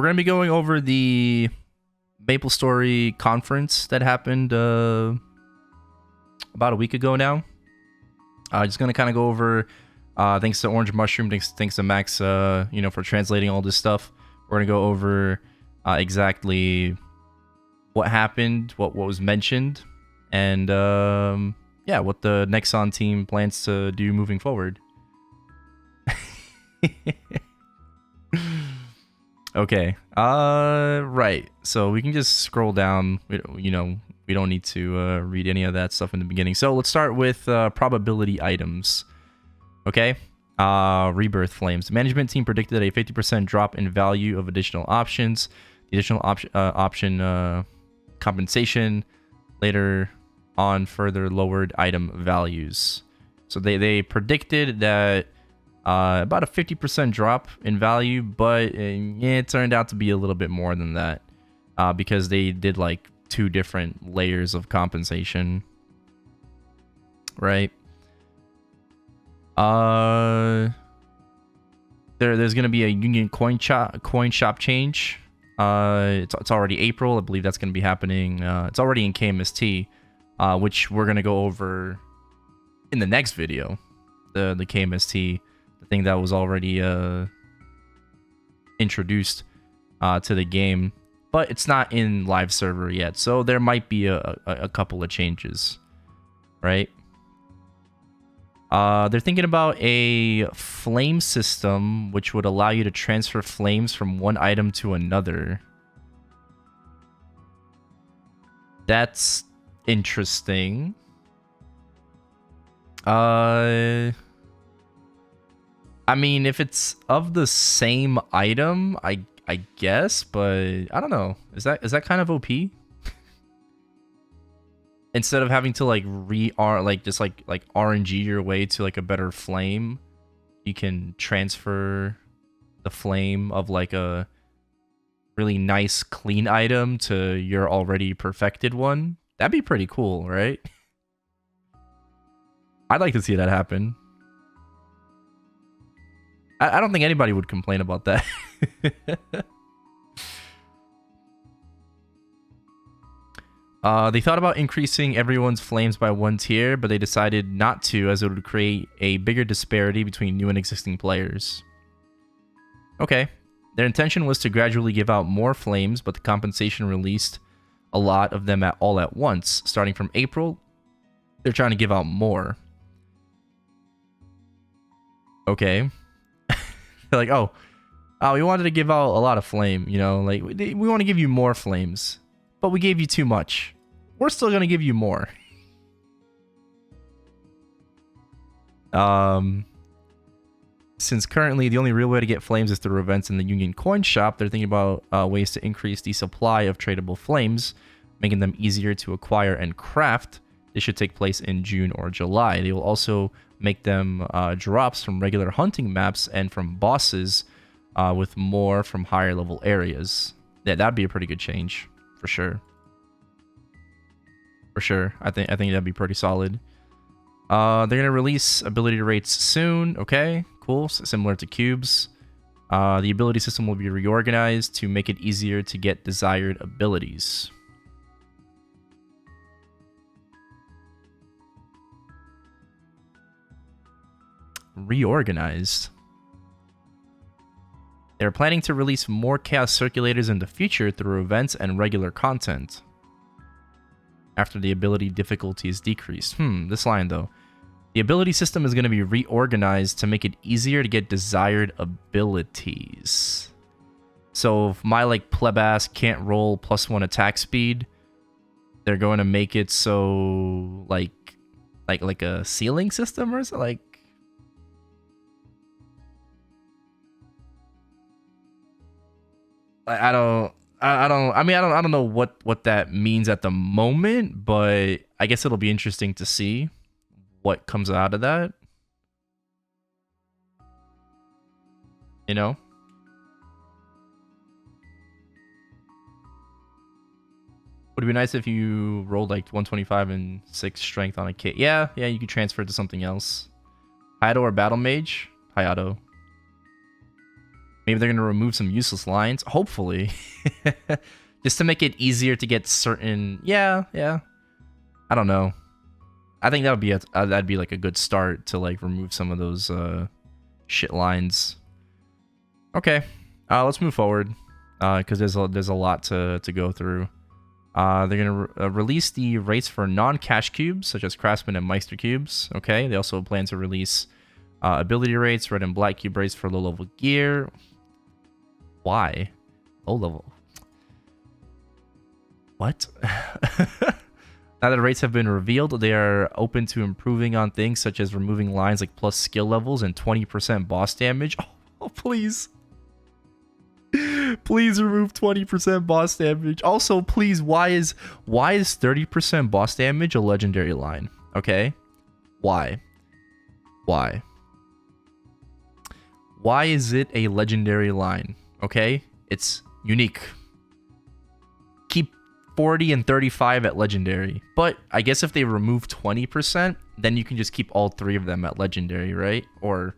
we're gonna be going over the MapleStory Conference that happened about a week ago now. Just gonna kind of go over. Thanks to Orange Mushroom, thanks to Max, for translating all this stuff. We're gonna go over exactly what happened, what was mentioned, and what the Nexon team plans to do moving forward. Okay. Right. So we can just scroll down. We don't need to read any of that stuff in the beginning. So let's start with probability items. Okay. Rebirth Flames. The management team predicted a 50% drop in value of additional options. The additional option compensation later on further lowered item values. So they predicted that about a 50% drop in value, but it turned out to be a little bit more than that because they did like 2 different layers of compensation, right? There's gonna be a Union coin shop change. It's already April. I believe that's gonna be happening. It's already in KMST, which we're gonna go over in the next video. The KMST, the thing that was already introduced to the game, but it's not in live server yet, so there might be a couple of changes, right? They're thinking about a flame system which would allow you to transfer flames from one item to another. That's interesting. I mean, if it's of the same item, I guess, but I don't know. Is that kind of OP? Instead of having to like RNG your way to like a better flame, you can transfer the flame of like a really nice clean item to your already perfected one. That'd be pretty cool, right? I'd like to see that happen. I don't think anybody would complain about that. They thought about increasing everyone's flames by 1 tier, but they decided not to, as it would create a bigger disparity between new and existing players. Okay. Their intention was to gradually give out more flames, but the compensation released a lot of them all at once. Starting from April, they're trying to give out more. Okay. They're like, oh, we wanted to give out a lot of flame, like we want to give you more flames, but we gave you too much. We're still going to give you more. Since currently the only real way to get flames is through events in the Union coin shop, they're thinking about ways to increase the supply of tradable flames, making them easier to acquire and craft. This should take place in June or July. They will also make them drops from regular hunting maps and from bosses with more from higher level areas. Yeah, that'd be a pretty good change for sure. For sure. I think that'd be pretty solid. They're gonna release ability rates soon. Okay, cool. Similar to cubes. The ability system will be reorganized to make it easier to get desired abilities. Reorganized. They're planning to release more chaos circulators in the future through events and regular content after the ability difficulty is decreased. This line though. The ability system is going to be reorganized to make it easier to get desired abilities. So if my like pleb ass can't roll +1 attack speed, they're going to make it so like a ceiling system or something. I don't know what that means at the moment, but I guess it'll be interesting to see what comes out of that. Would it be nice if you rolled like 125 and 6 strength on a kit? Yeah, you could transfer it to something else. Hayato or Battle Mage? Hayato. Maybe they're gonna remove some useless lines, hopefully. Just to make it easier to get certain... Yeah. I don't know. I think that would be that'd be like a good start to like remove some of those shit lines. Okay, let's move forward because there's a lot to go through. They're gonna release the rates for non-cash cubes such as Craftsman and Meister cubes. Okay, they also plan to release ability rates, red and black cube rates for low level gear. Why? Low level. What? Now that the rates have been revealed, they are open to improving on things such as removing lines like plus skill levels and 20% boss damage. Oh, please. Please remove 20% boss damage. Also, please, why is 30% boss damage a legendary line? Okay? Why? Why is it a legendary line? Okay? It's unique. Keep 40 and 35 at legendary. But I guess if they remove 20%, then you can just keep all three of them at legendary, right? Or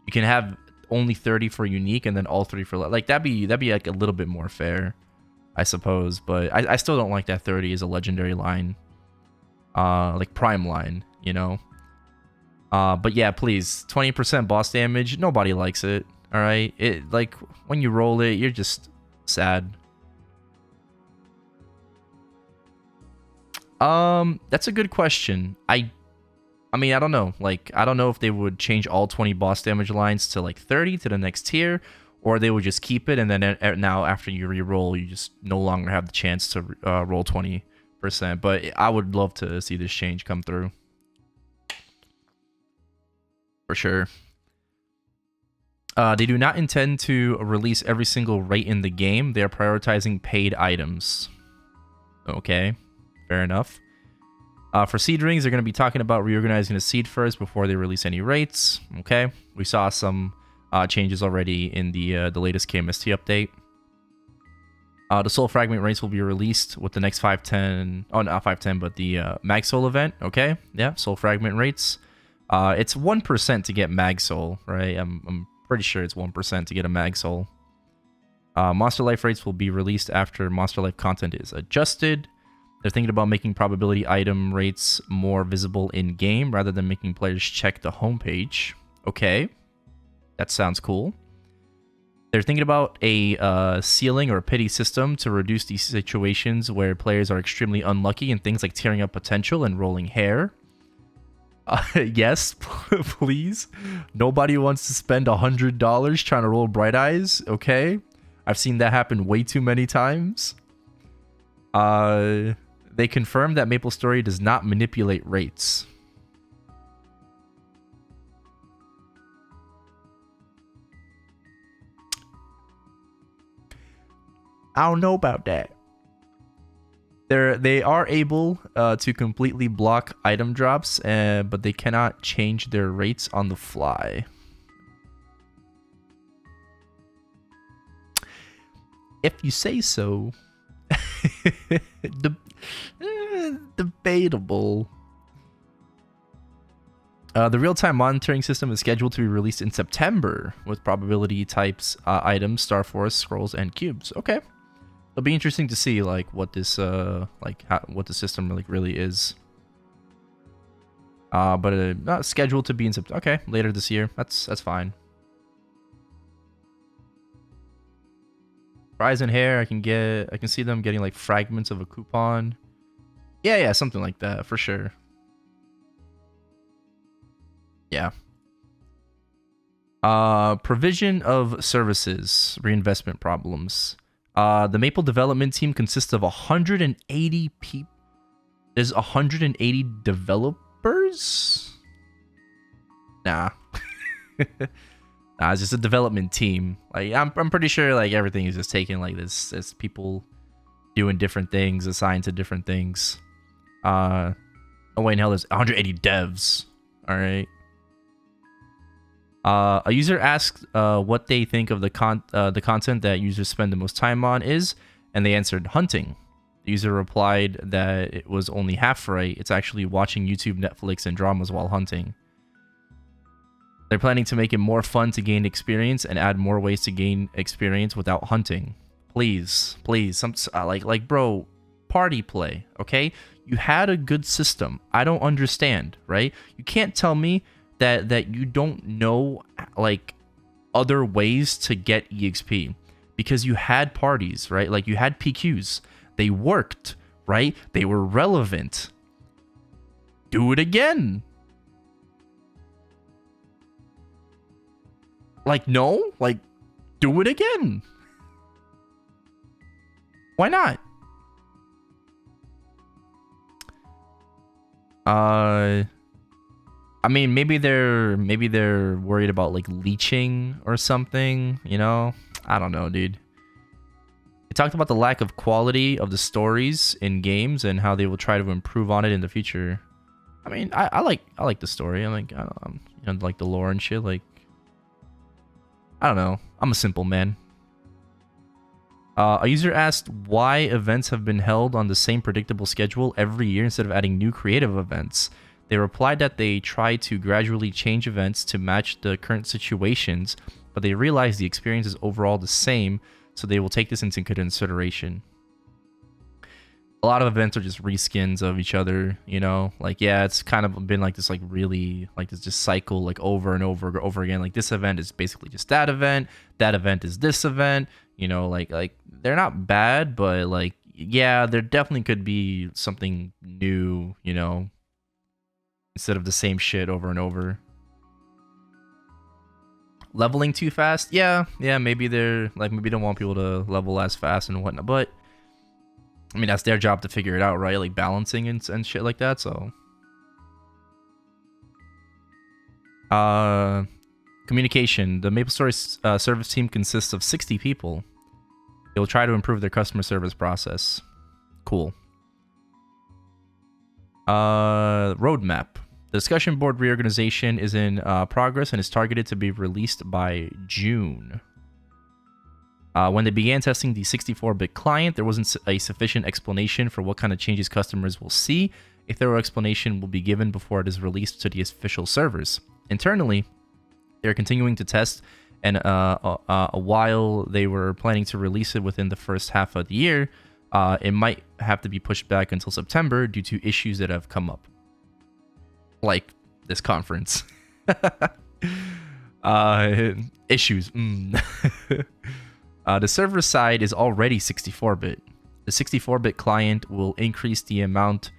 you can have only 30 for unique and then all three for like that'd be like a little bit more fair, I suppose. But I still don't like that 30 is a legendary line, like prime line, you know. But yeah, please, 20% boss damage. Nobody likes it. All right, it like when you roll it, you're just sad. That's a good question. I mean, I don't know. Like, I don't know if they would change all 20 boss damage lines to like 30 to the next tier, or they would just keep it and then now after you re-roll, you just no longer have the chance to roll 20%. But I would love to see this change come through. For sure. They do not intend to release every single rate in the game. They are prioritizing paid items. Okay, fair enough. For seed rings, they're going to be talking about reorganizing the seed first before they release any rates. Okay, we saw some changes already in the latest KMST update. The soul fragment rates will be released with the next 510. Oh, not 510, but the mag soul event. Okay, yeah, soul fragment rates. It's 1% to get mag soul, right? I'm pretty sure it's 1% to get a mag soul. Monster life rates will be released after monster life content is adjusted. They're thinking about making probability item rates more visible in-game rather than making players check the homepage. Okay, that sounds cool. They're thinking about a ceiling or a pity system to reduce these situations where players are extremely unlucky and things like tearing up potential and rolling hair. Yes, please. Nobody wants to spend $100 trying to roll Bright Eyes, okay? I've seen that happen way too many times. They confirmed that MapleStory does not manipulate rates. I don't know about that. They are able to completely block item drops, but they cannot change their rates on the fly. If you say so. Debatable. The real-time monitoring system is scheduled to be released in September with probability types, items, Star Force, scrolls, and cubes. Okay, it'll be interesting to see like what this what the system really is. But not scheduled to be in September. Okay, later this year. That's fine. Prize and hair, I can see them getting like fragments of a coupon. Yeah, something like that for sure. Yeah. Provision of services, reinvestment problems. The Maple development team consists of 180 people. There's 180 developers? Nah. Nah, it's just a development team. Like I'm pretty sure like everything is just taken like this. It's people doing different things, assigned to different things. Oh wait, in hell, there's 180 devs. All right. A user asked what they think of the content that users spend the most time on is, and they answered hunting. The user replied that it was only half right. It's actually watching YouTube, Netflix, and dramas while hunting. They're planning to make it more fun to gain experience and add more ways to gain experience without hunting. Please, some bro, party play, okay? You had a good system. I don't understand, right? You can't tell me that you don't know like other ways to get EXP because you had parties, right? Like you had PQs. They worked, right? They were relevant. Do it again. Like, no, like, do it again. Why not? I mean, maybe they're worried about like leeching or something, you know? I don't know, dude. They talked about the lack of quality of the stories in games and how they will try to improve on it in the future. I mean, I like the story. I like like the lore and shit. Like, I don't know. I'm a simple man. A user asked why events have been held on the same predictable schedule every year instead of adding new creative events. They replied that they try to gradually change events to match the current situations, but they realize the experience is overall the same, so they will take this into consideration. A lot of events are just reskins of each other, you know? Like, yeah, it's kind of been like this, like, really, like, this just cycle, like, over and over again. Like, this event is basically just that event is this event, you know? Like, they're not bad, but, like, yeah, there definitely could be something new, you know? Instead of the same shit over and over. Leveling too fast? Yeah, maybe they're, like, maybe they don't want people to level as fast and whatnot, but I mean, that's their job to figure it out, right? Like balancing and shit like that, so. Communication. The MapleStory service team consists of 60 people. They will try to improve their customer service process. Cool. Roadmap. The discussion board reorganization is in progress and is targeted to be released by June. When they began testing the 64-bit client, there wasn't a sufficient explanation for what kind of changes customers will see. A thorough explanation will be given before it is released to the official servers. Internally, they're continuing to test, and while they were planning to release it within the first half of the year, it might have to be pushed back until September due to issues that have come up. Like this conference. Issues. The server side is already 64-bit. The 64-bit client will increase the amount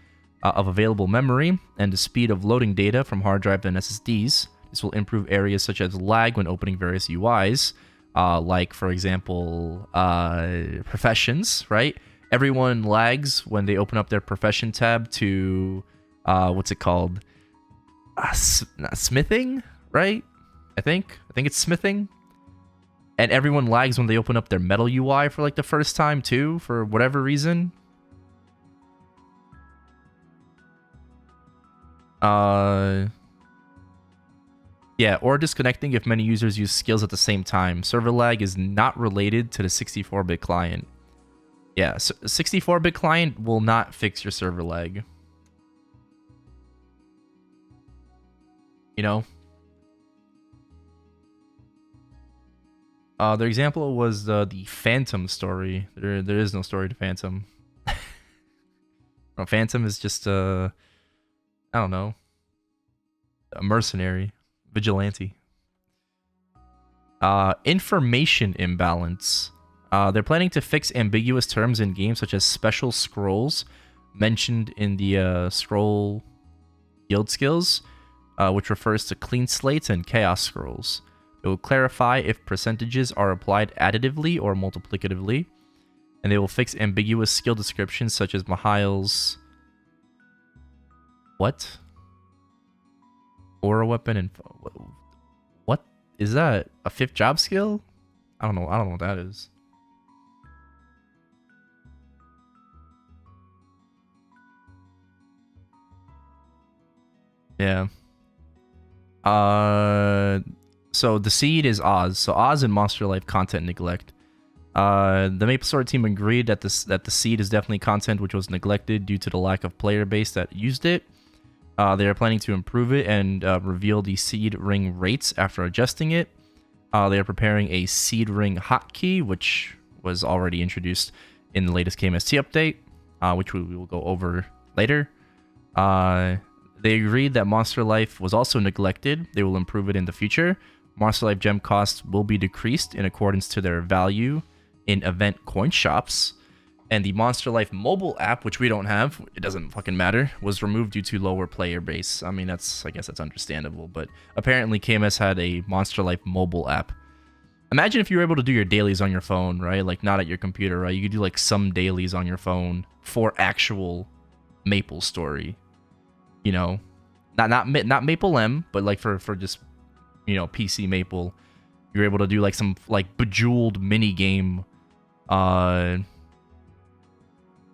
of available memory and the speed of loading data from hard drive and SSDs. This will improve areas such as lag when opening various UIs, like, for example, professions, right? Everyone lags when they open up their profession tab to, what's it called? Smithing, right? I think it's smithing. And everyone lags when they open up their metal UI for like the first time too, for whatever reason. Yeah, or disconnecting if many users use skills at the same time. Server lag is not related to the 64-bit client. Yeah, 64-bit client will not fix your server lag. You know? The example was the Phantom story. There is no story to Phantom. No, Phantom is just I don't know, a mercenary, vigilante. Information imbalance. They're planning to fix ambiguous terms in games such as special scrolls mentioned in the scroll guild skills, which refers to clean slates and chaos scrolls. It will clarify if percentages are applied additively or multiplicatively, and they will fix ambiguous skill descriptions such as Mihail's what? Aura weapon and what is that? A 5th job skill? I don't know what that is. Yeah. So the seed is Oz. So Oz and Monster Life content neglect. The MapleStory team agreed that the seed is definitely content which was neglected due to the lack of player base that used it. They are planning to improve it and reveal the seed ring rates after adjusting it. They are preparing a seed ring hotkey, which was already introduced in the latest KMST update, which we will go over later. They agreed that Monster Life was also neglected. They will improve it in the future. Monster Life gem costs will be decreased in accordance to their value in event coin shops. And the Monster Life mobile app, which we don't have, it doesn't fucking matter, was removed due to lower player base. I mean, I guess that's understandable, but apparently KMS had a Monster Life mobile app. Imagine if you were able to do your dailies on your phone, right? Like, not at your computer, right? You could do, like, some dailies on your phone for actual MapleStory. You know? Not MapleM, but, like, for just, you know, PC Maple. You're able to do, like, some, like, bejeweled mini-game,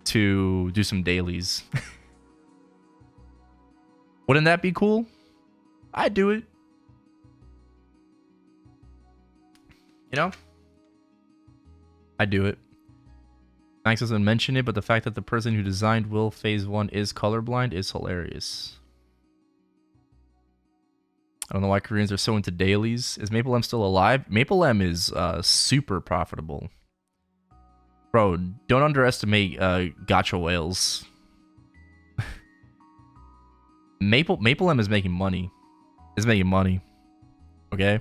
to do some dailies. Wouldn't that be cool? I'd do it. You know? I'd do it. Max doesn't mention it, but the fact that the person who designed Will Phase 1 is colorblind is hilarious. I don't know why Koreans are so into dailies. Is MapleM still alive? MapleM is super profitable. Bro, don't underestimate gacha whales. MapleM is making money. It's making money. Okay?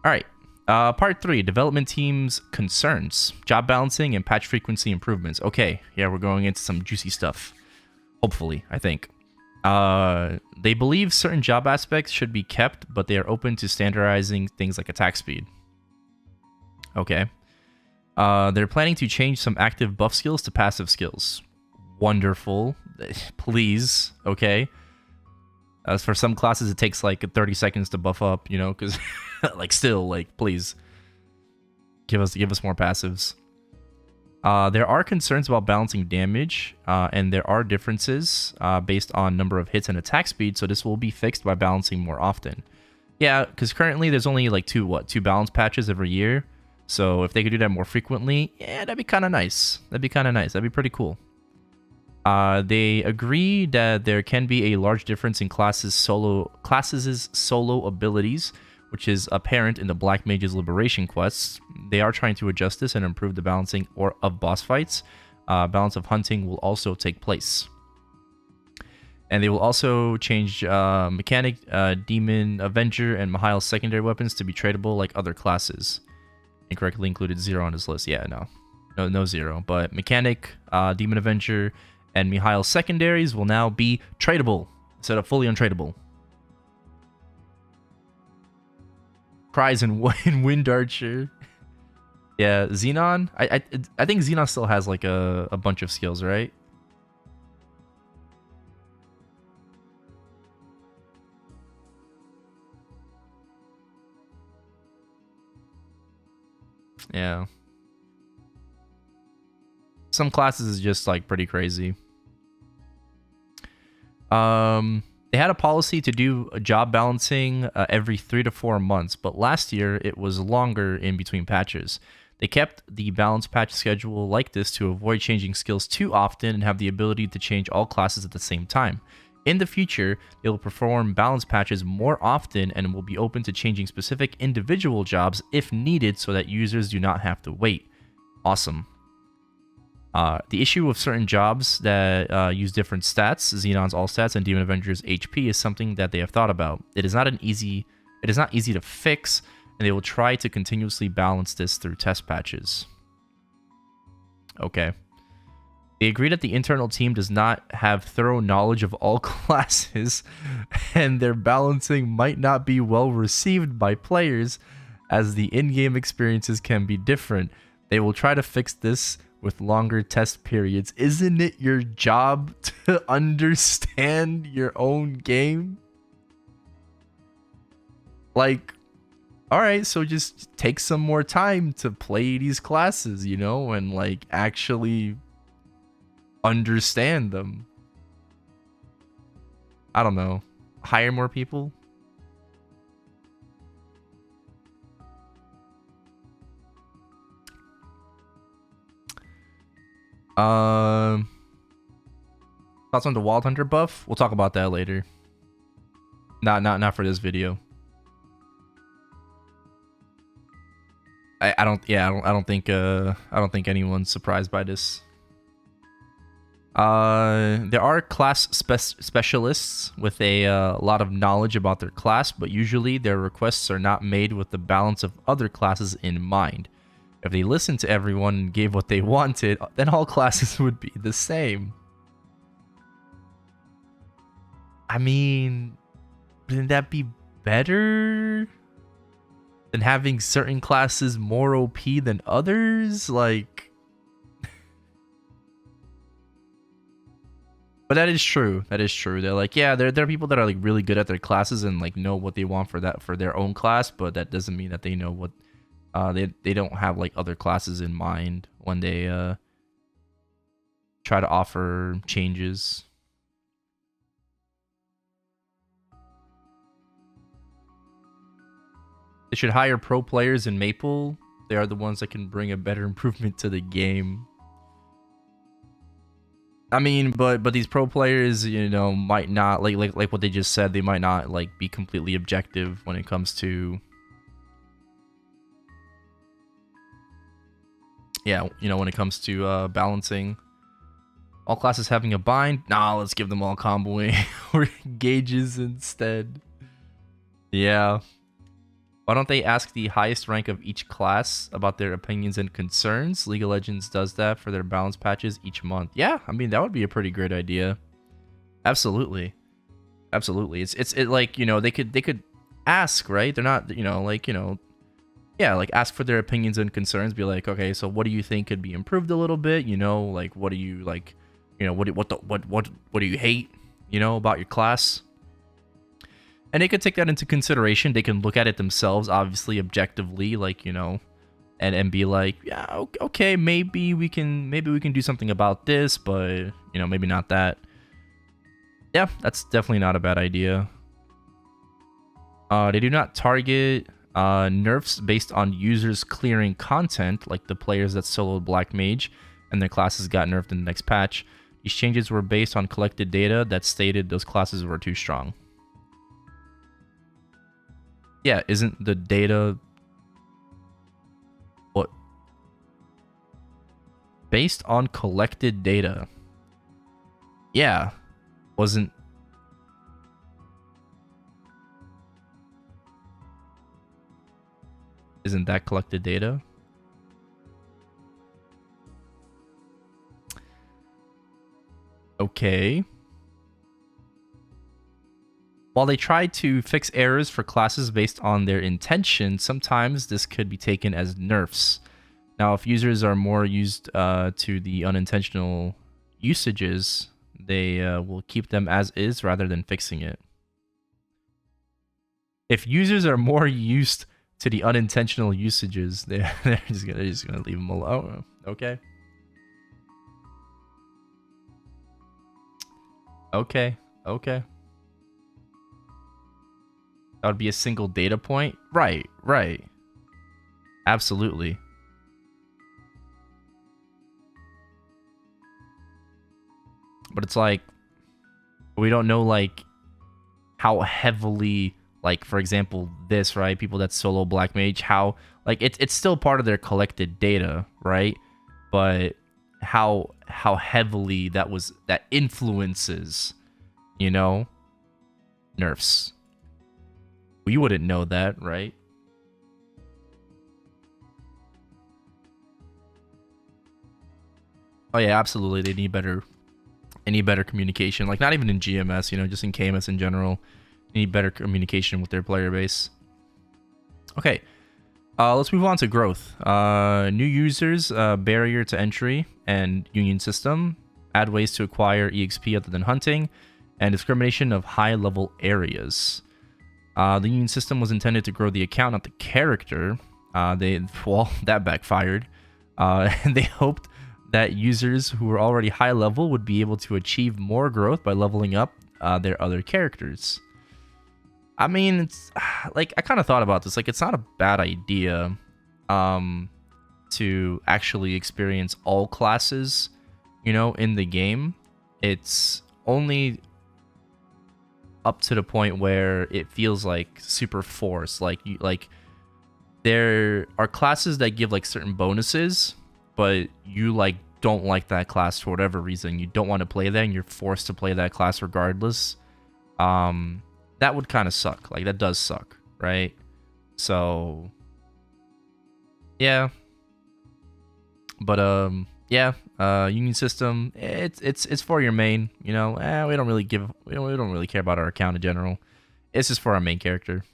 Alright. Part 3. Development team's concerns. Job balancing and patch frequency improvements. Okay. Yeah, we're going into some juicy stuff. Hopefully, I think. They believe certain job aspects should be kept, but they are open to standardizing things like attack speed. Okay. They're planning to change some active buff skills to passive skills. Wonderful. Please. Okay. As for some classes, it takes like 30 seconds to buff up, you know, because like still, like, please give us more passives. There are concerns about balancing damage, and there are differences based on number of hits and attack speed, so this will be fixed by balancing more often. Yeah, because currently there's only like two balance patches every year. So if they could do that more frequently, yeah, that'd be kind of nice. That'd be pretty cool. They agree that there can be a large difference in classes' solo abilities, which is apparent in the Black Mage's Liberation quests. They are trying to adjust this and improve the balancing of boss fights. Balance of hunting will also take place. And they will also change Mechanic, Demon, Avenger, and Mihail's secondary weapons to be tradable like other classes. Incorrectly included 0 on his list. Yeah, no 0. But Mechanic, Demon Avenger, and Mihail's secondaries will now be tradable instead of fully untradeable. Cries in Wind Archer. Yeah, Xenon. I think Xenon still has like a bunch of skills, right? Yeah. Some classes is just like pretty crazy. They had a policy to do a job balancing every 3 to 4 months, but last year it was longer in between patches. They kept the balance patch schedule like this to avoid changing skills too often and have the ability to change all classes at the same time. In the future, they will perform balance patches more often and will be open to changing specific individual jobs if needed so that users do not have to wait. Awesome. The issue with certain jobs that use different stats, Xenon's all stats and Demon Avenger's HP, is something that they have thought about. It is not easy to fix, and they will try to continuously balance this through test patches. Okay. They agree that the internal team does not have thorough knowledge of all classes, and their balancing might not be well received by players, as the in-game experiences can be different. They will try to fix this with longer test periods. Isn't it your job to understand your own game? Like, alright, so just take some more time to play these classes, you know, and like actually understand them. I don't know. Hire more people? Thoughts on the Wild Hunter buff? We'll talk about that later. Not for this video. I don't think anyone's surprised by this. There are class specialists with a lot of knowledge about their class, but usually their requests are not made with the balance of other classes in mind. If they listened to everyone and gave what they wanted, then all classes would be the same. I mean, wouldn't that be better than having certain classes more OP than others? Like, but that is true. That is true. They're like, yeah, there are people that are like really good at their classes and like know what they want for their own class, but that doesn't mean that they know what they don't have like other classes in mind when they try to offer changes. They should hire pro players in Maple. They are the ones that can bring a better improvement to the game. I mean, but these pro players, you know, might not like what they just said. They might not like be completely objective when it comes to, yeah, you know, when it comes to balancing. All classes having a bind. Nah, let's give them all comboing or gauges instead. Yeah. Why don't they ask the highest rank of each class about their opinions and concerns? League of Legends does that for their balance patches each month. Yeah, I mean, that would be a pretty great idea. Absolutely. Absolutely. It's like, you know, they could ask, right? They're not, you know, like, you know, yeah, like ask for their opinions and concerns. Be like, okay, so what do you think could be improved a little bit? You know, like what do you like, you know, what do you hate, you know, about your class? And they could take that into consideration. They can look at it themselves, obviously, objectively, like, you know, and be like, yeah, okay, maybe we can do something about this, but, you know, maybe not that. Yeah, that's definitely not a bad idea. They do not target nerfs based on users clearing content, like the players that soloed Black Mage and their classes got nerfed in the next patch. These changes were based on collected data that stated those classes were too strong. Yeah, isn't the data what? Based on collected data. Yeah, isn't that collected data? Okay. While they try to fix errors for classes based on their intention, sometimes this could be taken as nerfs. Now, if users are more used to the unintentional usages, they will keep them as is rather than fixing it. If users are more used to the unintentional usages, they're just gonna leave them alone. Okay. Okay. Okay. That would be a single data point? Right, right. Absolutely. But it's like, we don't know, like, how heavily, like, for example, this, right? People that solo Black Mage, how, like, it's still part of their collected data, right? But how heavily that influences, you know, nerfs. We wouldn't know that, right? Oh yeah, absolutely. They need better communication. Like not even in GMS, you know, just in KMS in general. They need better communication with their player base. Okay. Let's move on to growth. New users, barrier to entry, and union system. Add ways to acquire EXP other than hunting, and discrimination of high-level areas. The union system was intended to grow the account, not the character. That backfired. And they hoped that users who were already high level would be able to achieve more growth by leveling up their other characters. I mean, it's like I kind of thought about this. Like, it's not a bad idea to actually experience all classes, you know, in the game. It's only up to the point where it feels like super forced. Like there are classes that give like certain bonuses, but you like don't like that class for whatever reason. You don't want to play that, and you're forced to play that class regardless. That would kind of suck. Like that does suck, right? So yeah. But yeah, union system, it's for your main, you know. We don't really care about our account in general. It's just for our main character.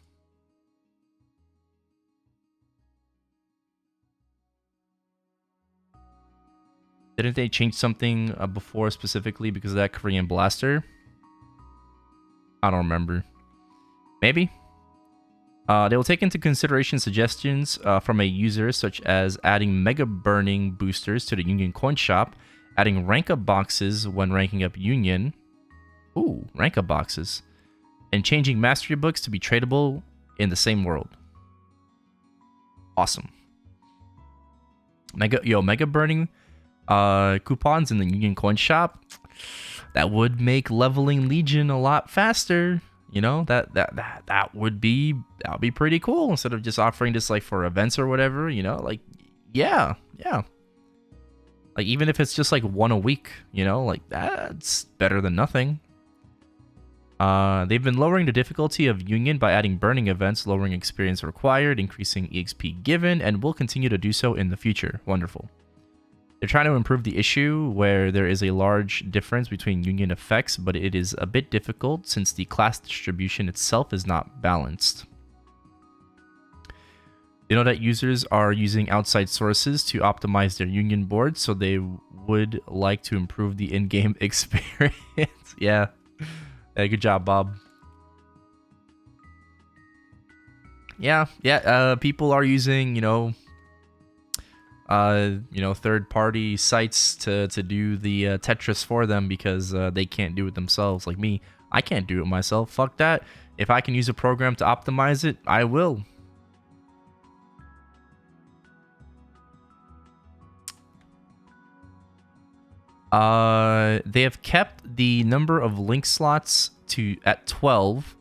Didn't they change something before specifically because of that Korean blaster? I don't remember. Maybe. They will take into consideration suggestions from a user, such as adding mega burning boosters to the Union coin shop, adding rank up boxes when ranking up Union. Ooh, rank up boxes. And changing mastery books to be tradable in the same world. Awesome. Mega burning coupons in the Union coin shop. That would make leveling Legion a lot faster. You know, that would be pretty cool instead of just offering this like for events or whatever, you know, like yeah. Like even if it's just like one a week, you know, like that's better than nothing. They've been lowering the difficulty of Union by adding burning events, lowering experience required, increasing EXP given, and will continue to do so in the future. Wonderful. They're trying to improve the issue where there is a large difference between Union effects, but it is a bit difficult since the class distribution itself is not balanced. You know that users are using outside sources to optimize their Union board, so they would like to improve the in-game experience. Yeah. Good job, Bob. Yeah, people are using, third-party sites to do the Tetris for them because they can't do it themselves. Like me, I can't do it myself. Fuck that. If I can use a program to optimize it, I will. They have kept the number of link slots at 12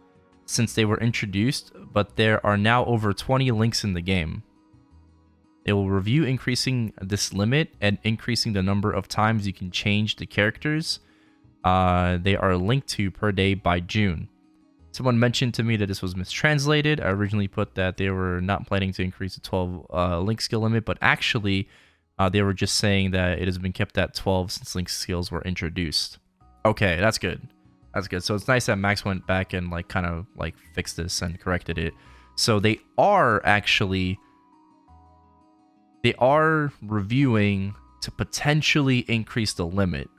since they were introduced, but there are now over 20 links in the game. They will review increasing this limit and increasing the number of times you can change the characters they are linked to per day by June. Someone mentioned to me that this was mistranslated. I originally put that they were not planning to increase the 12 link skill limit, but actually they were just saying that it has been kept at 12 since link skills were introduced. Okay, that's good. That's good. So it's nice that Max went back and kind of fixed this and corrected it. So they are reviewing to potentially increase the limit.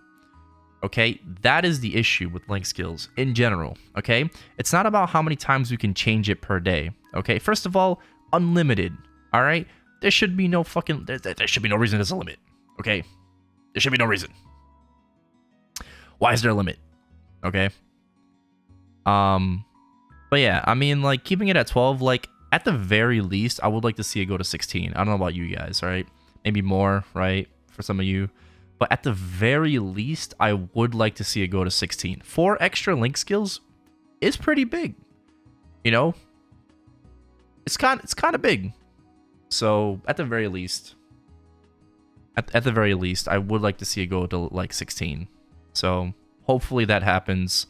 Okay, that is the issue with link skills in general. Okay, it's not about how many times we can change it per day. Okay, first of all, unlimited. All right, there should be no fucking there should be no reason there's a limit. Okay, there should be no reason. Why is there a limit? Okay. But yeah, I mean, keeping it at 12, at the very least, I would like to see it go to 16. I don't know about you guys, right? Maybe more, right? For some of you. But at the very least, I would like to see it go to 16. 4 extra link skills is pretty big. You know? It's kind of big. So, at the very least, I would like to see it go to 16. So, hopefully that happens.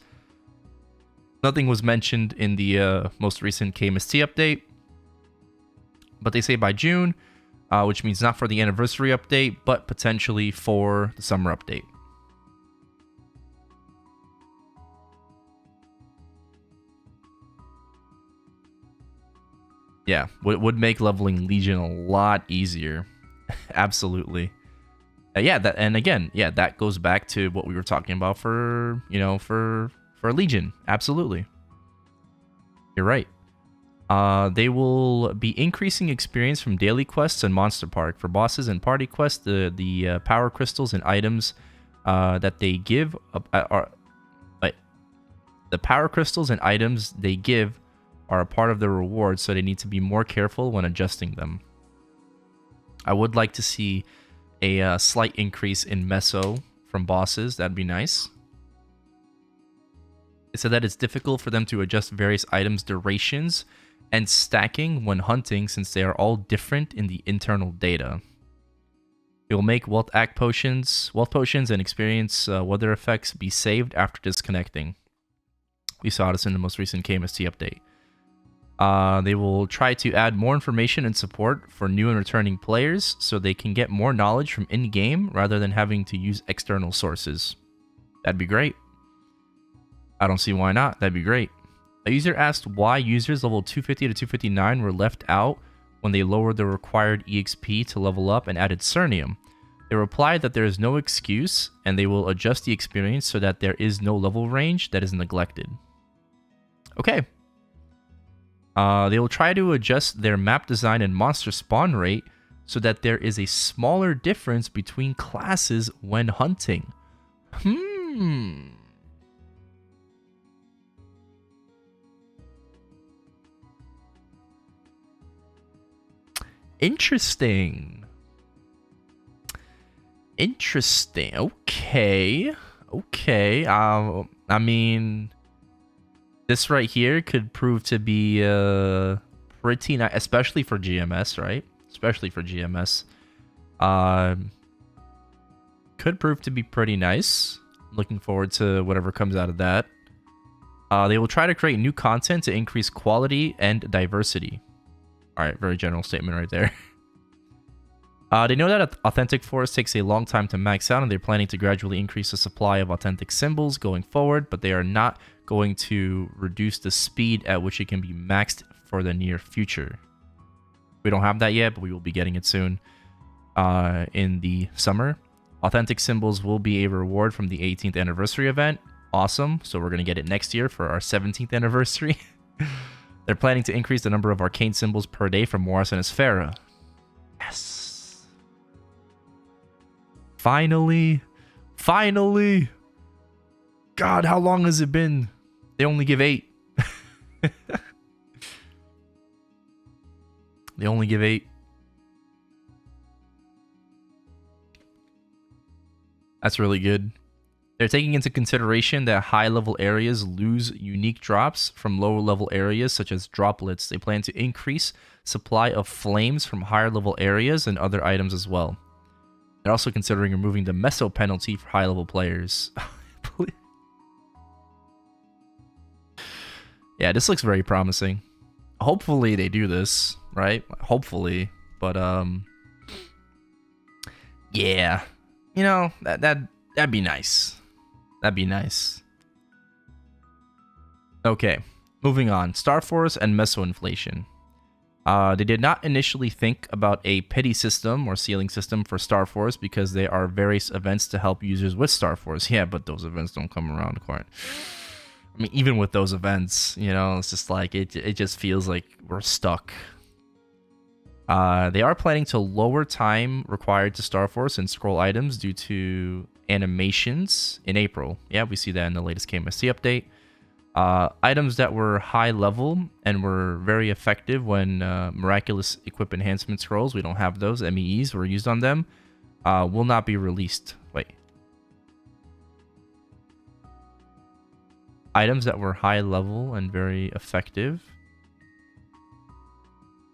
Nothing was mentioned in the most recent KMST update. But they say by June, which means not for the anniversary update, but potentially for the summer update. Yeah, would make leveling Legion a lot easier. Absolutely. That goes back to what we were talking about for Legion. Absolutely. You're right. They will be increasing experience from daily quests and Monster Park. For bosses and party quests, the power crystals and items that they give the power crystals and items they give are a part of the reward, so they need to be more careful when adjusting them. I would like to see a slight increase in meso from bosses. That'd be nice. It said that it's difficult for them to adjust various items' durations and stacking when hunting since they are all different in the internal data. It will make wealth potions, and experience weather effects be saved after disconnecting. We saw this in the most recent KMST update. They will try to add more information and support for new and returning players so they can get more knowledge from in-game rather than having to use external sources. That'd be great. I don't see why not. That'd be great. A user asked why users level 250 to 259 were left out when they lowered the required EXP to level up and added Cernium. They replied that there is no excuse and they will adjust the experience so that there is no level range that is neglected. Okay. They will try to adjust their map design and monster spawn rate so that there is a smaller difference between classes when hunting. Interesting. Okay. I mean, this right here could prove to be pretty nice, especially for GMS, right? Especially for GMS. Could prove to be pretty nice. Looking forward to whatever comes out of that. They will try to create new content to increase quality and diversity. All right, very general statement right there. They know that Authentic Forest takes a long time to max out, and they're planning to gradually increase the supply of authentic symbols going forward, but they are not going to reduce the speed at which it can be maxed for the near future. We don't have that yet, but we will be getting it soon in the summer. Authentic symbols will be a reward from the 18th anniversary event. Awesome. So we're going to get it next year for our 17th anniversary. They're planning to increase the number of arcane symbols per day for Moras and Esfera. Yes. Finally. God, how long has it been? They only give 8. They only give 8. That's really good. They're taking into consideration that high-level areas lose unique drops from lower-level areas, such as droplets. They plan to increase supply of flames from higher-level areas and other items as well. They're also considering removing the meso penalty for high-level players. Yeah, this looks very promising. Hopefully they do this, right? Hopefully, but yeah, you know, that'd be nice. That'd be nice. Okay, moving on. Star Force and meso inflation. They did not initially think about a pity system or ceiling system for Star Force because there are various events to help users with Star Force. Yeah, but those events don't come around quite. I mean, even with those events, you know, it's just like, it just feels like we're stuck. They are planning to lower time required to Star Force and scroll items due to animations in April. Yeah, we see that in the latest KMST update. Items that were high level and were very effective when miraculous equip enhancement scrolls, we don't have those, MEEs were used on them, will not be released. Wait. Items that were high level and very effective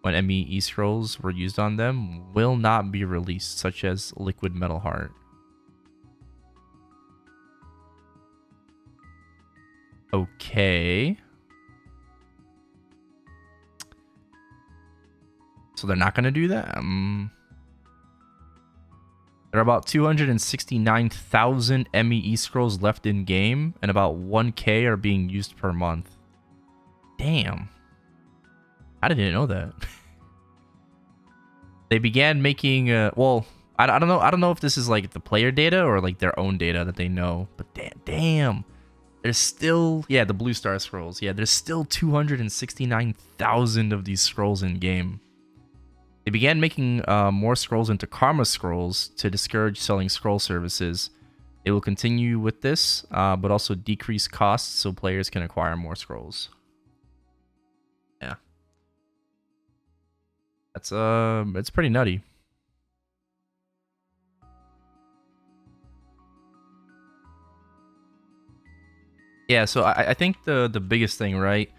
when MEE scrolls were used on them will not be released, such as Liquid Metal Heart. Okay. So they're not going to do that? There are about 269,000 MEE scrolls left in game, and about 1K are being used per month. Damn. I didn't know that. They began making well, I don't know if this is like the player data or like their own data that they know, but damn. There's still, yeah, the Blue Star scrolls. Yeah, there's still 269,000 of these scrolls in game. They began making more scrolls into Karma scrolls to discourage selling scroll services. They will continue with this, but also decrease costs so players can acquire more scrolls. Yeah. That's it's pretty nutty. Yeah, so I think the biggest thing, right,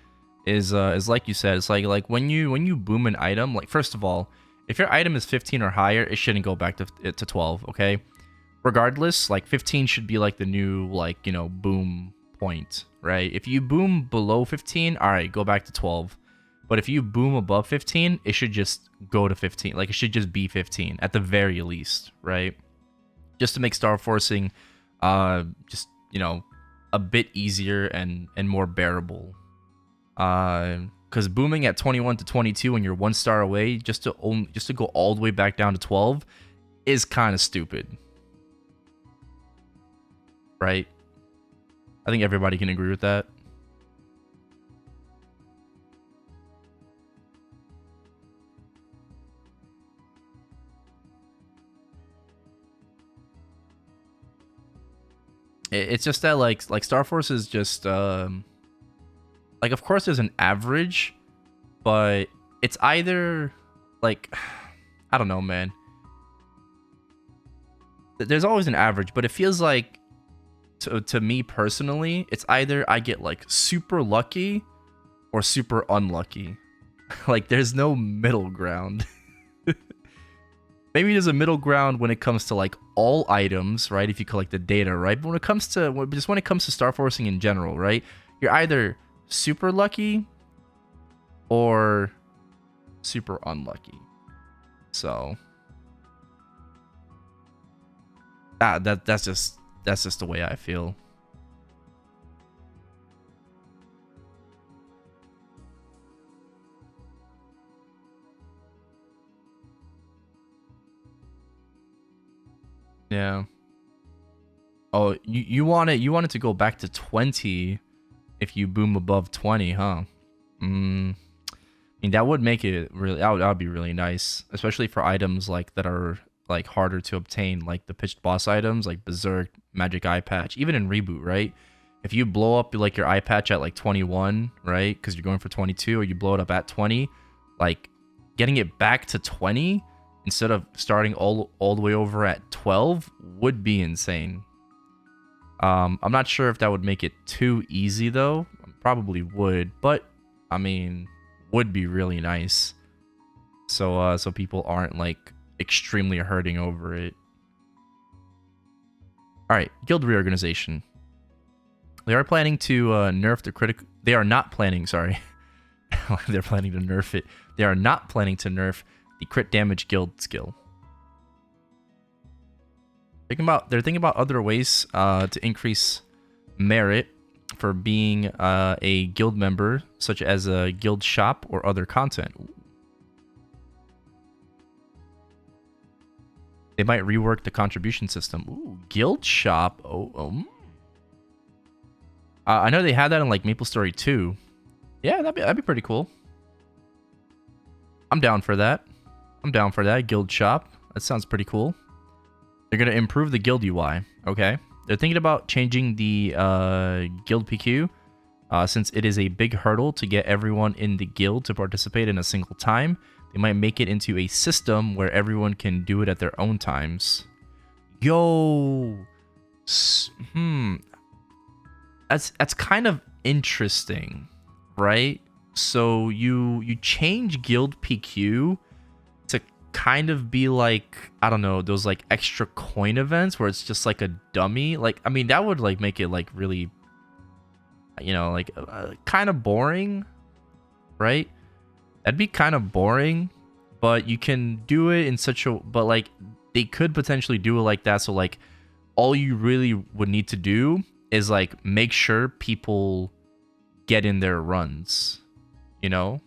is like you said, it's like when you boom an item, like first of all, if your item is 15 or higher, it shouldn't go back to 12, okay? Regardless, like 15 should be like the new like, you know, boom point, right? If you boom below 15, all right, go back to 12. But if you boom above 15, it should just go to 15. Like it should just be 15 at the very least, right? Just to make star forcing just, you know, a bit easier and more bearable. Because booming at 21 to 22 when you're 1 star away just to go all the way back down to 12 is kind of stupid, right? I think everybody can agree with that. It's just that like Star Force is just like of course there's an average, but it's either like I don't know, man. There's always an average, but it feels like to me personally, it's either I get like super lucky or super unlucky. Like there's no middle ground. Maybe there's a middle ground when it comes to like all items, right? If you collect the data, right? But when it comes to star forcing in general, right? You're either super lucky or super unlucky. So that's just the way I feel. Yeah. Oh, you want it to go back to 20 if you boom above 20, huh? I mean, that would make it really that would be really nice, especially for items like that are like harder to obtain, like the pitched boss items like Berserk, Magic Eye Patch, even in Reboot, right? If you blow up like your eye patch at like 21, right? Because you're going for 22, or you blow it up at 20, like getting it back to 20 instead of starting all the way over at 12 would be insane. I'm not sure if that would make it too easy though. Probably would, but I mean, would be really nice. So so people aren't like extremely hurting over it. All right, guild reorganization. They are planning to nerf the critical. They are not planning. Sorry, they're planning to nerf it. They are not planning to nerf the crit damage guild skill. They're thinking about other ways to increase merit for being a guild member, such as a guild shop or other content. They might rework the contribution system. Ooh, guild shop. I know they had that in like MapleStory 2. Yeah, that'd be pretty cool. I'm down for that. I'm down for that. Guild shop. That sounds pretty cool. They're going to improve the guild UI. Okay. They're thinking about changing the guild PQ since it is a big hurdle to get everyone in the guild to participate in a single time. They might make it into a system where everyone can do it at their own times. Yo. That's kind of interesting, right? So you change guild PQ to kind of be like, I don't know, those like extra coin events where it's just like a dummy. Like, I mean, that would like make it like really, you know, like kind of boring, right? That'd be kind of boring, but you can do it in such a, but like they could potentially do it like that. So like all you really would need to do is like make sure people get in their runs, you know?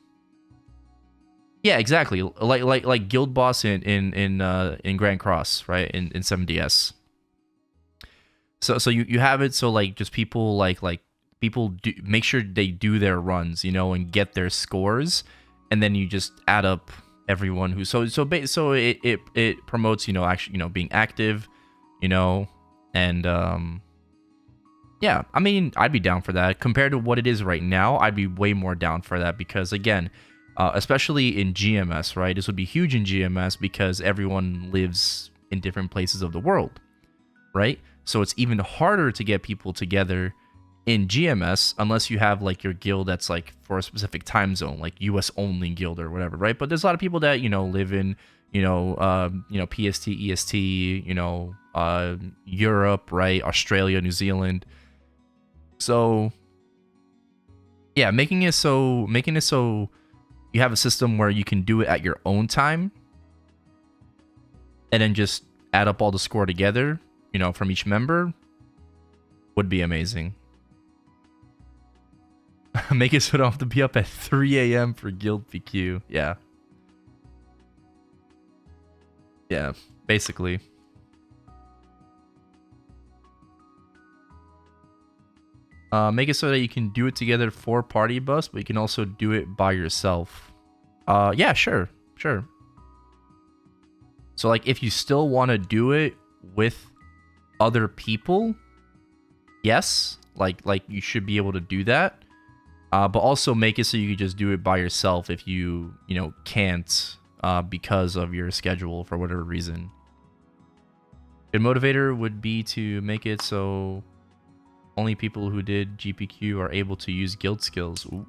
Yeah, exactly. Like guild boss in Grand Cross, right? In 7DS. So you have it so like just people like people do make sure they do their runs, you know, and get their scores, and then you just add up everyone who so it promotes, you know, actually, you know, being active, you know, and yeah, I mean, I'd be down for that. Compared to what it is right now, I'd be way more down for that because, again, especially in GMS, right? This would be huge in GMS because everyone lives in different places of the world, right? So it's even harder to get people together in GMS unless you have like your guild that's like for a specific time zone, like US only guild or whatever, right? But there's a lot of people that, you know, live in, PST, EST, Europe, right? Australia, New Zealand. So yeah, making it so you have a system where you can do it at your own time and then just add up all the score together, you know, from each member would be amazing. Make it so I don't have to be up at 3 a.m. for guild PQ. Yeah. Yeah, basically. Make it so that you can do it together for party bus, but you can also do it by yourself. Yeah, sure. So like if you still want to do it with other people, yes, like you should be able to do that. But also make it so you can just do it by yourself if you can't because of your schedule for whatever reason. Good motivator would be to make it so only people who did GPQ are able to use guild skills. Ooh.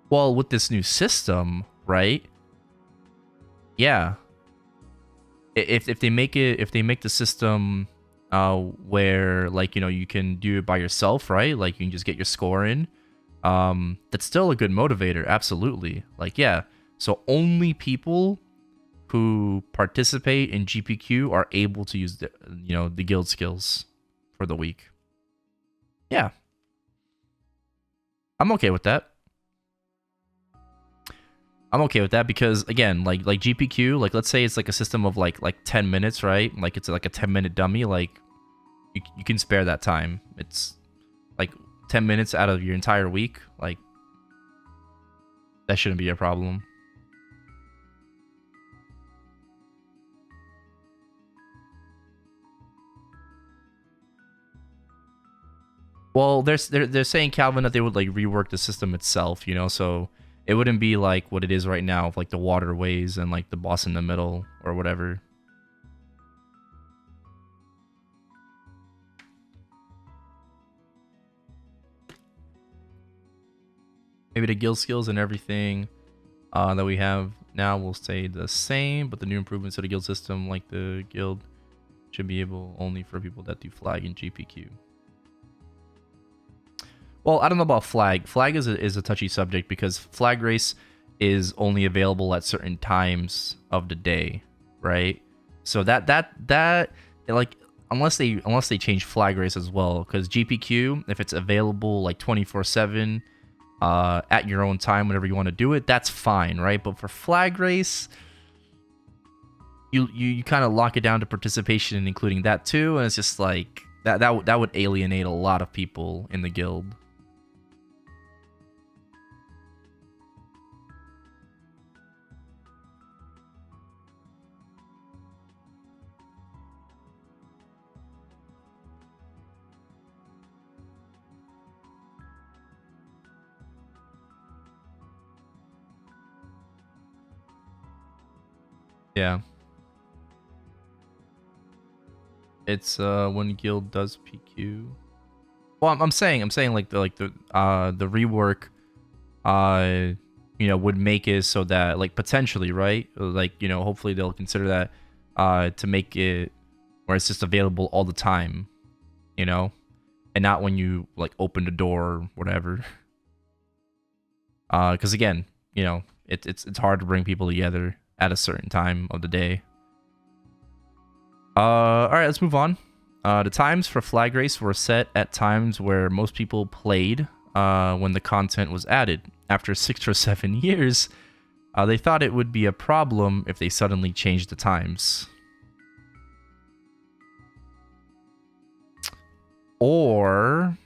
Well, with this new system, right? Yeah. If they make the system where like you can do it by yourself, right? Like you can just get your score in. That's still a good motivator, absolutely. Like yeah. So only people who participate in GPQ are able to use the guild skills for the week. Yeah. I'm okay with that. Because again, like GPQ, like let's say it's like a system of like 10 minutes, right? Like it's like a 10-minute dummy, like you can spare that time. It's like 10 minutes out of your entire week, like that shouldn't be a problem. Well, they're saying, Calvin, that they would like rework the system itself, so it wouldn't be like what it is right now of like the waterways and like the boss in the middle or whatever. Maybe the guild skills and everything that we have now will stay the same, but the new improvements to the guild system, like the guild, should be able only for people that do flag and GPQ. Well, I don't know about flag. Flag is a touchy subject because flag race is only available at certain times of the day, right? So that like unless they change flag race as well, because GPQ, if it's available like 24/7 at your own time whenever you want to do it, that's fine, right? But for flag race, you kind of lock it down to participation and including that too, and it's just like that would alienate a lot of people in the guild. Yeah. It's when guild does PQ. Well, I'm saying like the rework would make it so that like potentially, right? Like, hopefully they'll consider that to make it where it's just available all the time, and not when you like open the door or whatever. Cuz again, it's hard to bring people together at a certain time of the day. All right, let's move on. The times for flag race were set at times where most people played when the content was added. After 6 or 7 years, they thought it would be a problem if they suddenly changed the times. Or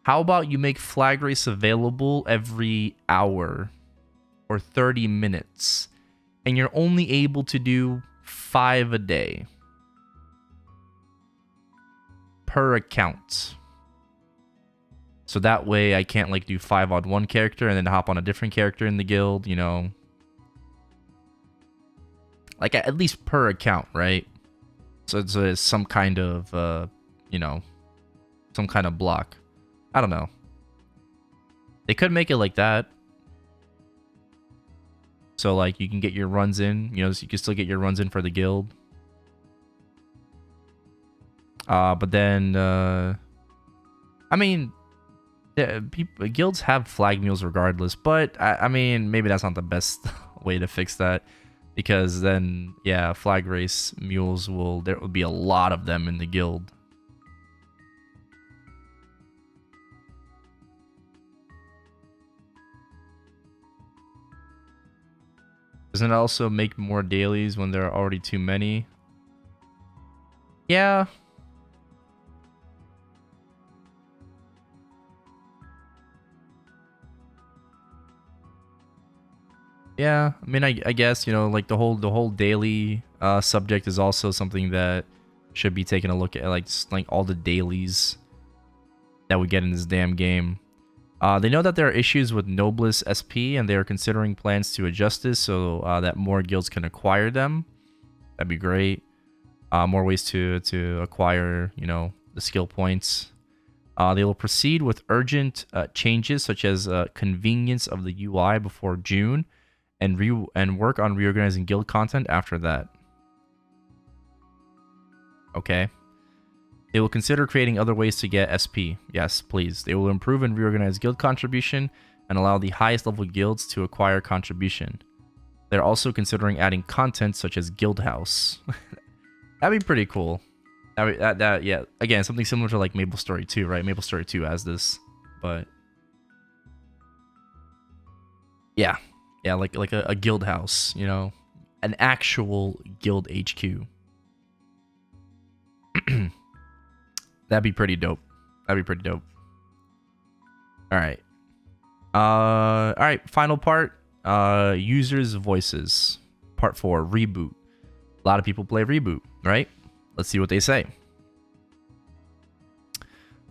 how about you make flag race available every hour or 30 minutes? And you're only able to do 5 a day per account. So that way I can't like do 5 on one character and then hop on a different character in the guild, Like at least per account, right? So it's some kind of you know, some kind of block. I don't know. They could make it like that. So like you can get your runs in, you know, so you can still get your runs in for the guild. But then I mean, guilds have flag mules regardless, but I mean, maybe that's not the best way to fix that, because then, yeah, flag race mules there will be a lot of them in the guild. Doesn't it also make more dailies when there are already too many? Yeah. Yeah, I mean, I guess, you know, like the whole daily subject is also something that should be taken a look at, like all the dailies that we get in this damn game. They know that there are issues with Noblest SP, and they are considering plans to adjust this so that more guilds can acquire them. That'd be great. More ways to acquire, you know, the skill points. They will proceed with urgent changes such as convenience of the UI before June, and work on reorganizing guild content after that. Okay. They will consider creating other ways to get SP. Yes, please. They will improve and reorganize guild contribution and allow the highest level guilds to acquire contribution. They're also considering adding content such as Guild House. That'd be pretty cool. Yeah. Again, something similar to like MapleStory 2, right? MapleStory 2 has this, but yeah, like a guild house, you know, an actual guild HQ. That'd be pretty dope. That'd be pretty dope. All right. All right. Final part. Users' voices. Part 4. Reboot. A lot of people play Reboot, right? Let's see what they say.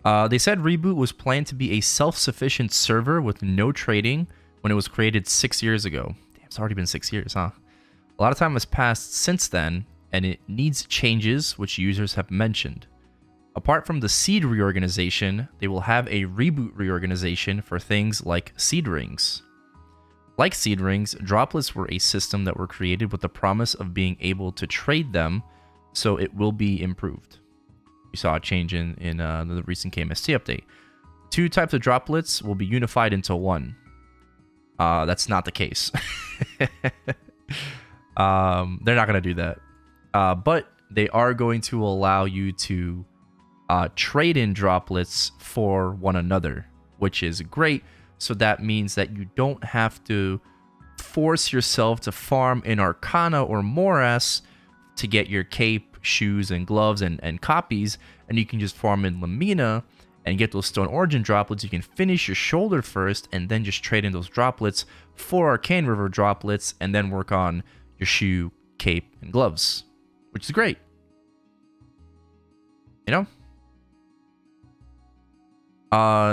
They said Reboot was planned to be a self-sufficient server with no trading when it was created 6 years ago. Damn, it's already been 6 years, huh? A lot of time has passed since then, and it needs changes, which users have mentioned. Apart from the seed reorganization, they will have a reboot reorganization for things like seed rings. Like seed rings, droplets were a system that were created with the promise of being able to trade them, so it will be improved. We saw a change in the recent KMST update. 2 types of droplets will be unified into one. That's not the case. They're not going to do that. But they are going to allow you to trade in droplets for one another, which is great. So that means that you don't have to force yourself to farm in Arcana or Morass to get your cape, shoes, and gloves and copies, and you can just farm in Lamina and get those Stone Origin droplets. You can finish your shoulder first and then just trade in those droplets for Arcane River droplets and then work on your shoe, cape, and gloves, which is great. You know?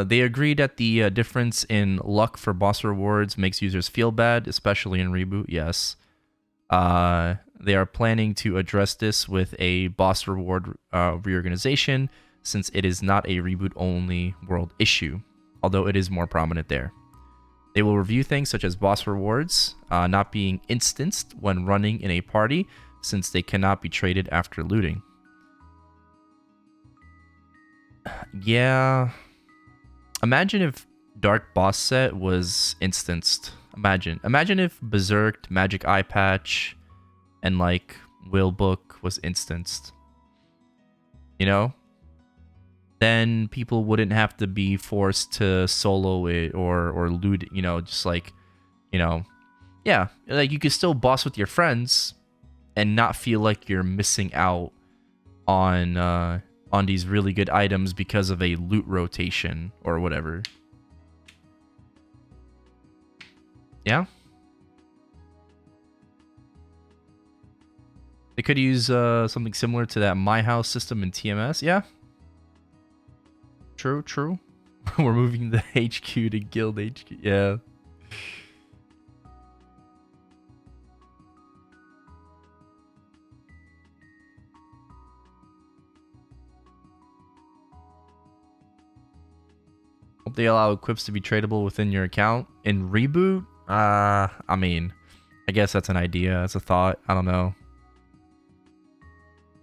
They agree that the difference in luck for boss rewards makes users feel bad, especially in Reboot, yes. They are planning to address this with a boss reward reorganization, since it is not a Reboot-only world issue, although it is more prominent there. They will review things such as boss rewards not being instanced when running in a party, since they cannot be traded after looting. Yeah... Imagine if Dark Boss Set was instanced. Imagine if Berserked, Magic Eye Patch, and like Will Book was instanced. You know? Then people wouldn't have to be forced to solo it or loot it, you know, just like, you know. Yeah, like you could still boss with your friends and not feel like you're missing out on these really good items because of a loot rotation or whatever. Yeah? They could use something similar to that My House system in TMS. Yeah. True. We're moving the HQ to Guild HQ. Yeah. they allow equips to be tradable within your account. In Reboot, I mean, I guess that's an idea. That's a thought. I don't know.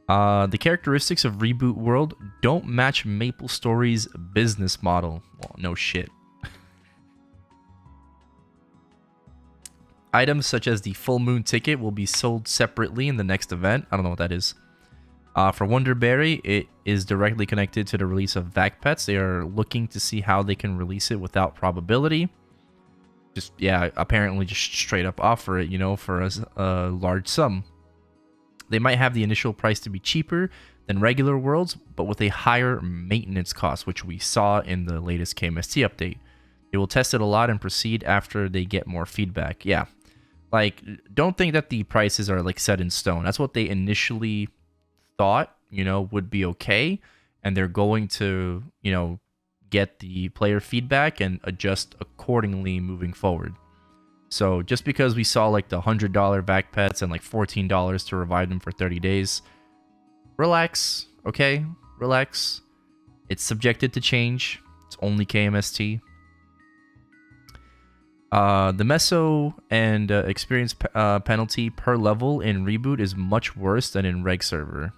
The characteristics of Reboot World don't match MapleStory's business model. Well, no shit. Items such as the Full Moon ticket will be sold separately in the next event. I don't know what that is. For Wonderberry, it is directly connected to the release of Vac Pets. They are looking to see how they can release it without probability. Just, yeah, apparently just straight up offer it, you know, for a large sum. They might have the initial price to be cheaper than regular worlds, but with a higher maintenance cost, which we saw in the latest KMST update. They will test it a lot and proceed after they get more feedback. Yeah, like, don't think that the prices are, like, set in stone. That's what they initially thought, you know, would be okay, and they're going to, you know, get the player feedback and adjust accordingly moving forward. So just because we saw like the $100 back pets and like $14 to revive them for 30 days, relax, okay? Relax. It's subjected to change. It's only KMST. The meso and experience penalty per level in Reboot is much worse than in Reg server.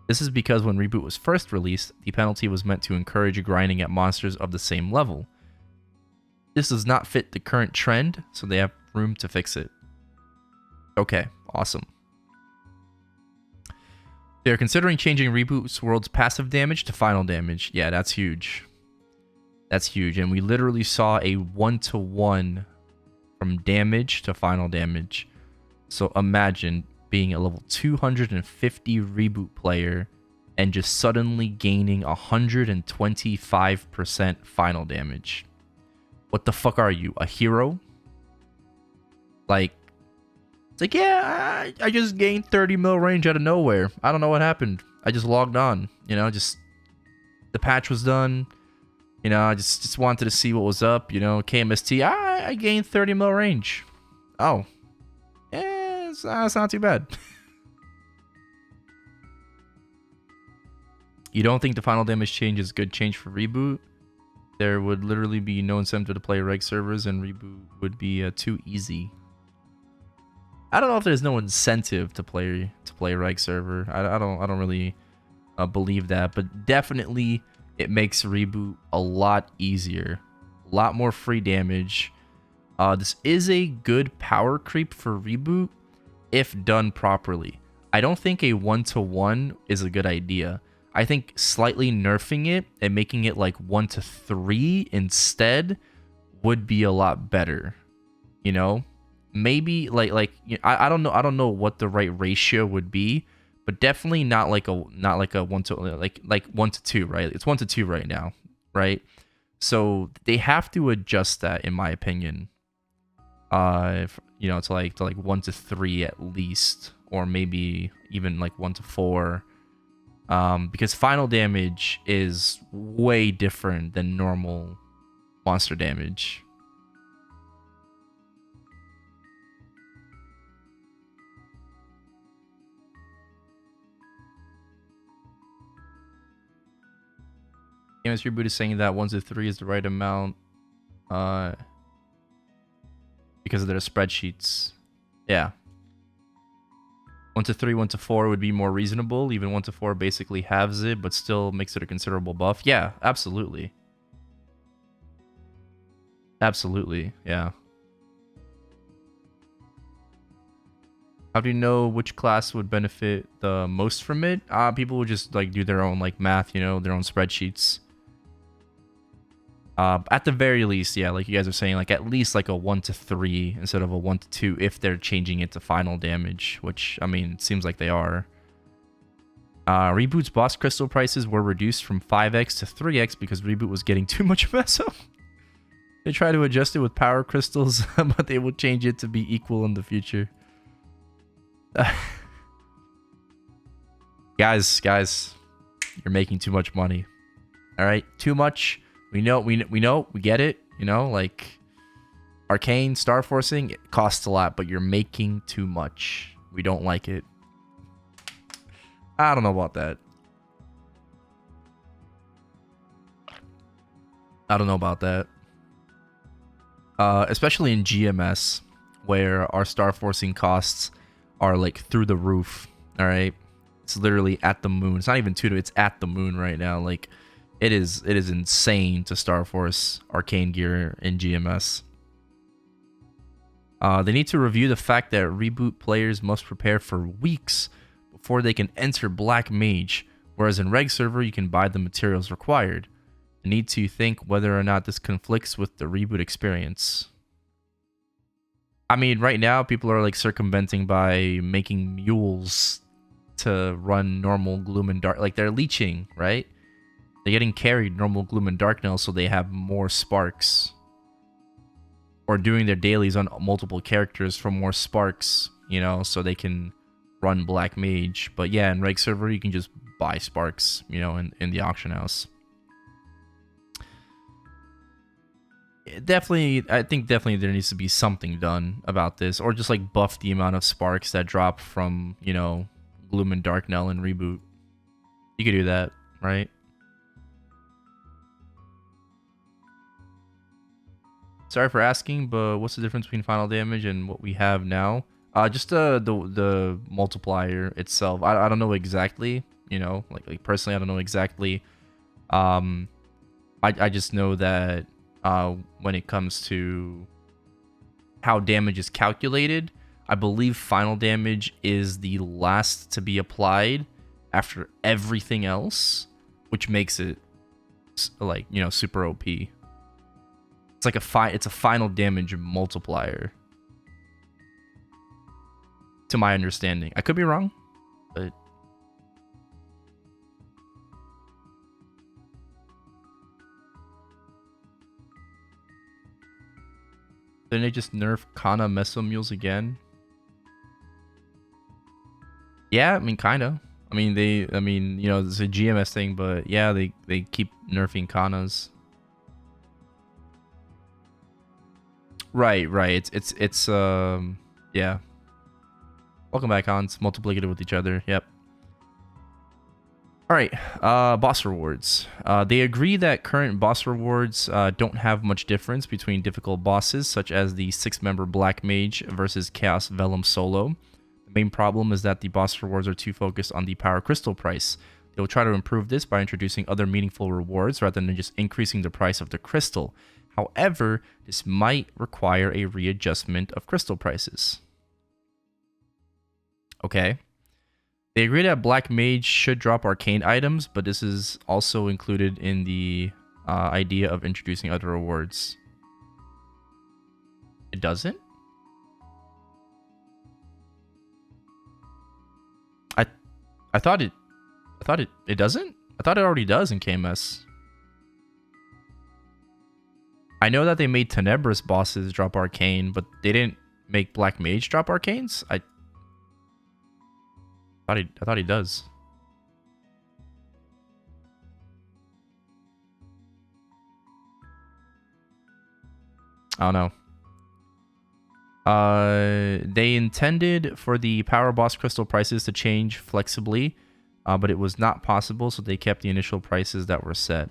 This is because when Reboot was first released, the penalty was meant to encourage grinding at monsters of the same level. This does not fit the current trend, so they have room to fix it. Okay, awesome. They're considering changing Reboot's world's passive damage to final damage. Yeah, that's huge. That's huge, and we literally saw a 1-to-1 from damage to final damage. So imagine being a level 250 Reboot player and just suddenly gaining 125% final damage. What the fuck are you, a hero? Like, it's like, yeah, I just gained 30 mil range out of nowhere. I don't know what happened. I just logged on, you know, just the patch was done. You know, I just wanted to see what was up, you know, KMST, I gained 30 mil range. Oh, it's not too bad. You don't think the final damage change is a good change for Reboot? There would literally be no incentive to play reg servers, and Reboot would be too easy. I don't know if there's no incentive to play reg server. I don't really believe that, but definitely it makes Reboot a lot easier, a lot more free damage. This is a good power creep for Reboot if done properly. I don't think a 1-to-1 is a good idea. I think slightly nerfing it and making it like 1-to-3 instead would be a lot better. You know, maybe like you know, I don't know what the right ratio would be, but definitely not like a 1 to like 1-to-2, right? It's 1-to-2 right now, right? So they have to adjust that, in my opinion. You know, to like 1-to-3 at least, or maybe even like 1-to-4. Because final damage is way different than normal monster damage. Games Reboot is saying that 1-to-3 is the right amount because of their spreadsheets. Yeah. 1-to-3, 1-to-4 would be more reasonable. Even 1-to-4 basically halves it, but still makes it a considerable buff. Yeah, absolutely. Absolutely, yeah. How do you know which class would benefit the most from it? People would just like do their own like math, you know, their own spreadsheets. At the very least, yeah, like you guys are saying, like at least like a 1-to-3 instead of a 1-to-2 if they're changing it to final damage, which, I mean, it seems like they are. Reboot's boss crystal prices were reduced from 5x to 3x because Reboot was getting too much meso. They try to adjust it with power crystals, but they will change it to be equal in the future. Guys, you're making too much money. All right, too much. We know, we get it. You know, like Arcane, Star Forcing, it costs a lot, but you're making too much. We don't like it. I don't know about that. I don't know about that. Especially in GMS, where our star forcing costs are like through the roof. All right, it's literally at the moon. It's not even it's at the moon right now. Like, it is insane to star force arcane gear in GMS. They need to review the fact that Reboot players must prepare for weeks before they can enter Black Mage, whereas in Reg server you can buy the materials required. They need to think whether or not this conflicts with the Reboot experience. I mean, right now people are like circumventing by making mules to run normal Gloom and Dark. Like, they're leeching, right? They're getting carried normal Gloom and Dark now, so they have more sparks. Or doing their dailies on multiple characters for more sparks, you know, so they can run Black Mage. But yeah, in Reg server, you can just buy sparks, you know, in the auction house. Definitely, I think definitely there needs to be something done about this, or just like buff the amount of sparks that drop from, you know, Gloom and Darknell and Reboot. You could do that, right? Sorry for asking, but what's the difference between final damage and what we have now? Just the multiplier itself. I don't know exactly, you know, like personally I don't know exactly. I just know that when it comes to how damage is calculated, I believe final damage is the last to be applied after everything else, which makes it like, you know, super OP. It's like it's a final damage multiplier, to my understanding. I could be wrong, but then they just nerf Kana Meso Mules again. Yeah, I mean, kind of. I mean, you know, it's a GMS thing, but yeah, they keep nerfing Kanas. Right. It's yeah. Welcome back, Hans. Multiplicative with each other. Yep. All right. Boss rewards. They agree that current boss rewards don't have much difference between difficult bosses, such as the 6-member Black Mage versus Chaos Vellum solo. The main problem is that the boss rewards are too focused on the power crystal price. They'll try to improve this by introducing other meaningful rewards rather than just increasing the price of the crystal. However, this might require a readjustment of crystal prices. Okay. They agree that Black Mage should drop arcane items, but this is also included in the idea of introducing other rewards. It doesn't? I thought it doesn't? I thought it already does in KMS. I know that they made Tenebris bosses drop arcane, but they didn't make Black Mage drop arcanes? I thought he does. I don't know. They intended for the power boss crystal prices to change flexibly, but it was not possible, so they kept the initial prices that were set.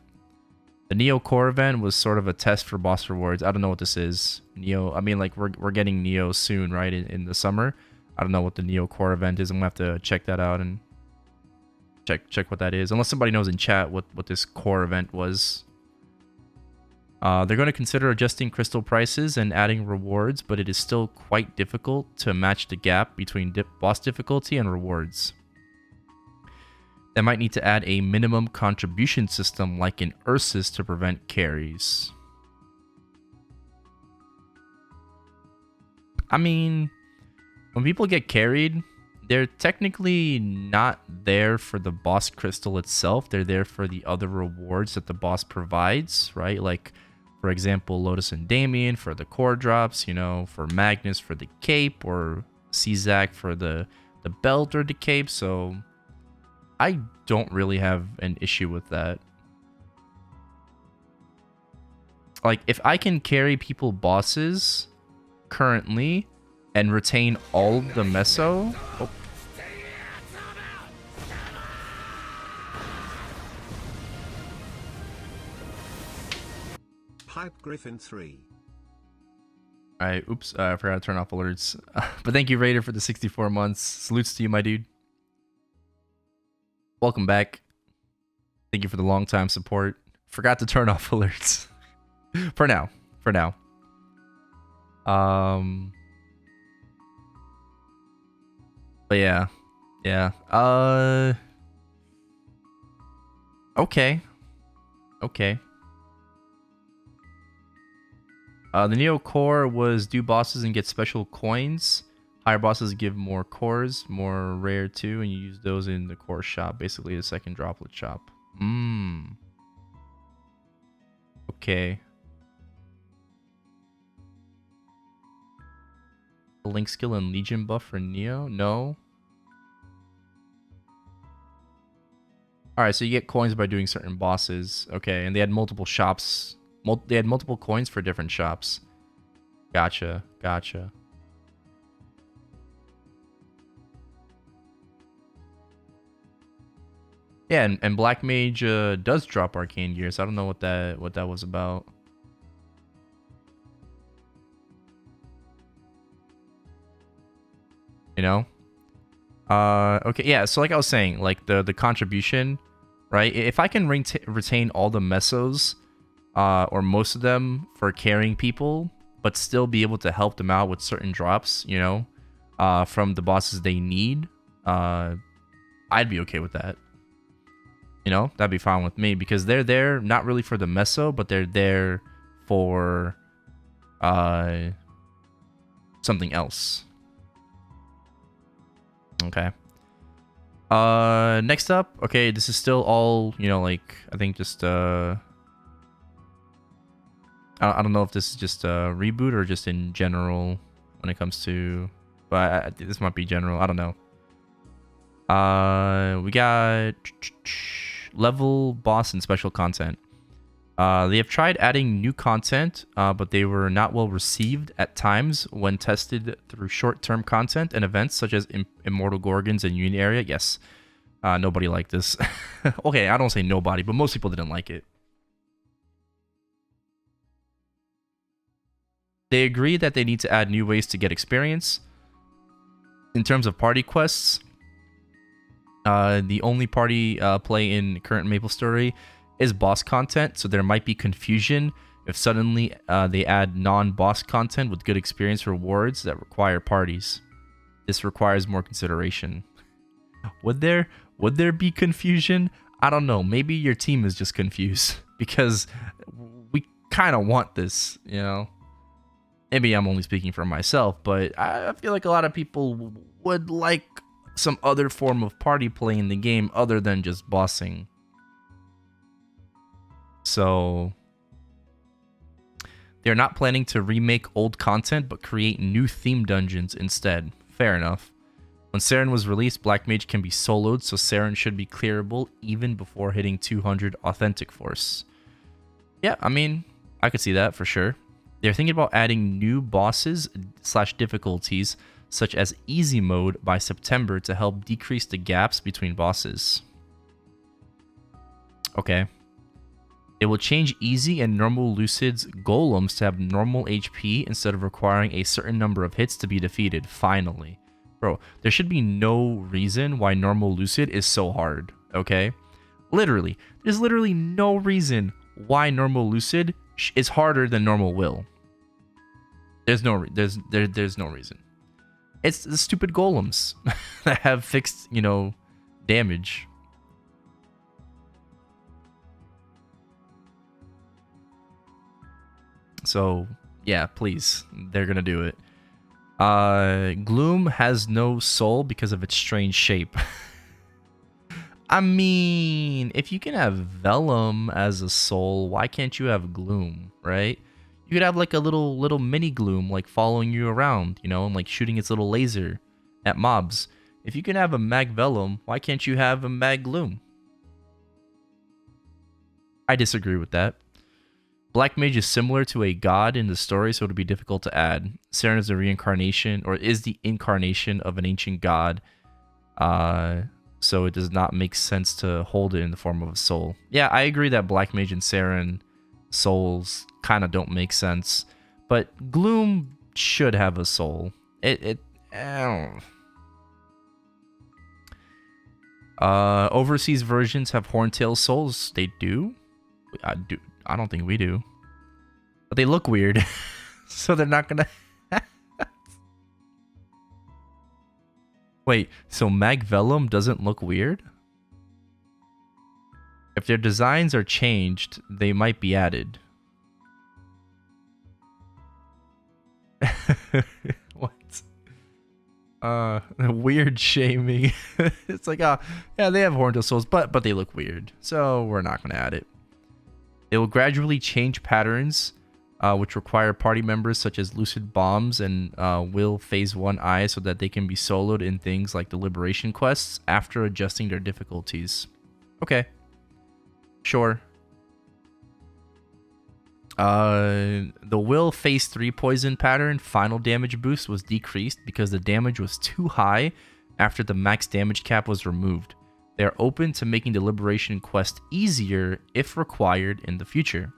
The Neo core event was sort of a test for boss rewards. I don't know what this is. Neo, I mean, like, we're getting Neo soon, right? In the summer. I don't know what the Neo core event is. I'm gonna have to check that out and check what that is. Unless somebody knows in chat what this core event was. They're going to consider adjusting crystal prices and adding rewards, but it is still quite difficult to match the gap between boss difficulty and rewards. They might need to add a minimum contribution system like in Ursus to prevent carries. I mean, when people get carried, they're technically not there for the boss crystal itself. They're there for the other rewards that the boss provides, right? Like, for example, Lotus and Damien for the core drops, you know, for Magnus for the cape, or Czak for the belt or the cape. So I don't really have an issue with that. Like, if I can carry people bosses currently and retain all the meso... Oh. Hype Griffin 3. Alright, oops, I forgot to turn off alerts. But thank you, Raider, for the 64 months. Salutes to you, my dude. Welcome back. Thank you for the long time support. Forgot to turn off alerts. For now. But yeah. Okay. The Neo core was do bosses and get special coins. Higher bosses give more cores, more rare too, and you use those in the core shop, basically the second droplet shop. Okay. The Link skill and Legion buff for Neo? No. Alright, so you get coins by doing certain bosses. Okay, and they had multiple shops. They had multiple coins for different shops. Gotcha. Yeah, and Black Mage does drop arcane gear, so I don't know what that was about. You know? Okay, yeah, so like I was saying, like the contribution, right? If I can retain all the mesos, or most of them for carrying people, but still be able to help them out with certain drops, you know, from the bosses they need, I'd be okay with that. You know, that'd be fine with me, because they're there not really for the meso, but they're there for something else. Okay. Next up, okay, this is still all, you know, like, I think just, I don't know if this is just a reboot or just in general when it comes to, but this might be general, I don't know. We got level, boss, and special content. They have tried adding new content, but they were not well received at times when tested through short-term content and events such as Immortal Gorgons and Unity Area. Yes, nobody liked this. Okay, I don't say nobody, but most people didn't like it. They agree that they need to add new ways to get experience. In terms of party quests, the only party play in current MapleStory is boss content, so there might be confusion if suddenly they add non-boss content with good experience rewards that require parties. This requires more consideration. Would there be confusion? I don't know. Maybe your team is just confused because we kind of want this, you know? Maybe I'm only speaking for myself, but I feel like a lot of people would like some other form of party play in the game other than just bossing. So they're not planning to remake old content, but create new theme dungeons instead. Fair enough. When Saren was released, Black Mage can be soloed, so Saren should be clearable even before hitting 200 Authentic Force. Yeah, I mean, I could see that for sure. They're thinking about adding new bosses / difficulties, such as easy mode, by September to help decrease the gaps between bosses. Okay. It will change easy and normal Lucid's golems to have normal HP instead of requiring a certain number of hits to be defeated, finally. Bro, there should be no reason why normal Lucid is so hard, okay? Literally, there's literally no reason why normal Lucid is harder than normal Will. There's no reason. It's the stupid golems that have fixed, you know, damage. So, yeah, please. They're gonna do it. Gloom has no soul because of its strange shape. I mean, if you can have Vellum as a soul, why can't you have Gloom, right? You could have like a little mini Gloom like following you around, you know, and like shooting its little laser at mobs. If you can have a Mag Vellum, why can't you have a Mag Gloom? I disagree with that. Black Mage is similar to a god in the story, so it would be difficult to add. Saren is the reincarnation, or is the incarnation of an ancient god, so it does not make sense to hold it in the form of a soul. Yeah, I agree that Black Mage and Saren souls kind of don't make sense. But Gloom should have a soul. Overseas versions have Horntail souls. They do. I don't think we do. But they look weird, so they're not gonna. Wait, so Magvellum doesn't look weird? If their designs are changed, they might be added. What? Weird shaming. It's like, yeah, they have Horntail souls, but they look weird, so we're not gonna add it. It will gradually change patterns, which require party members such as Lucid Bombs and Will Phase 1 eyes so that they can be soloed in things like the Liberation quests after adjusting their difficulties. Okay. Sure. The Will Phase 3 poison pattern final damage boost was decreased because the damage was too high after the max damage cap was removed. They are open to making the Liberation quest easier if required in the future.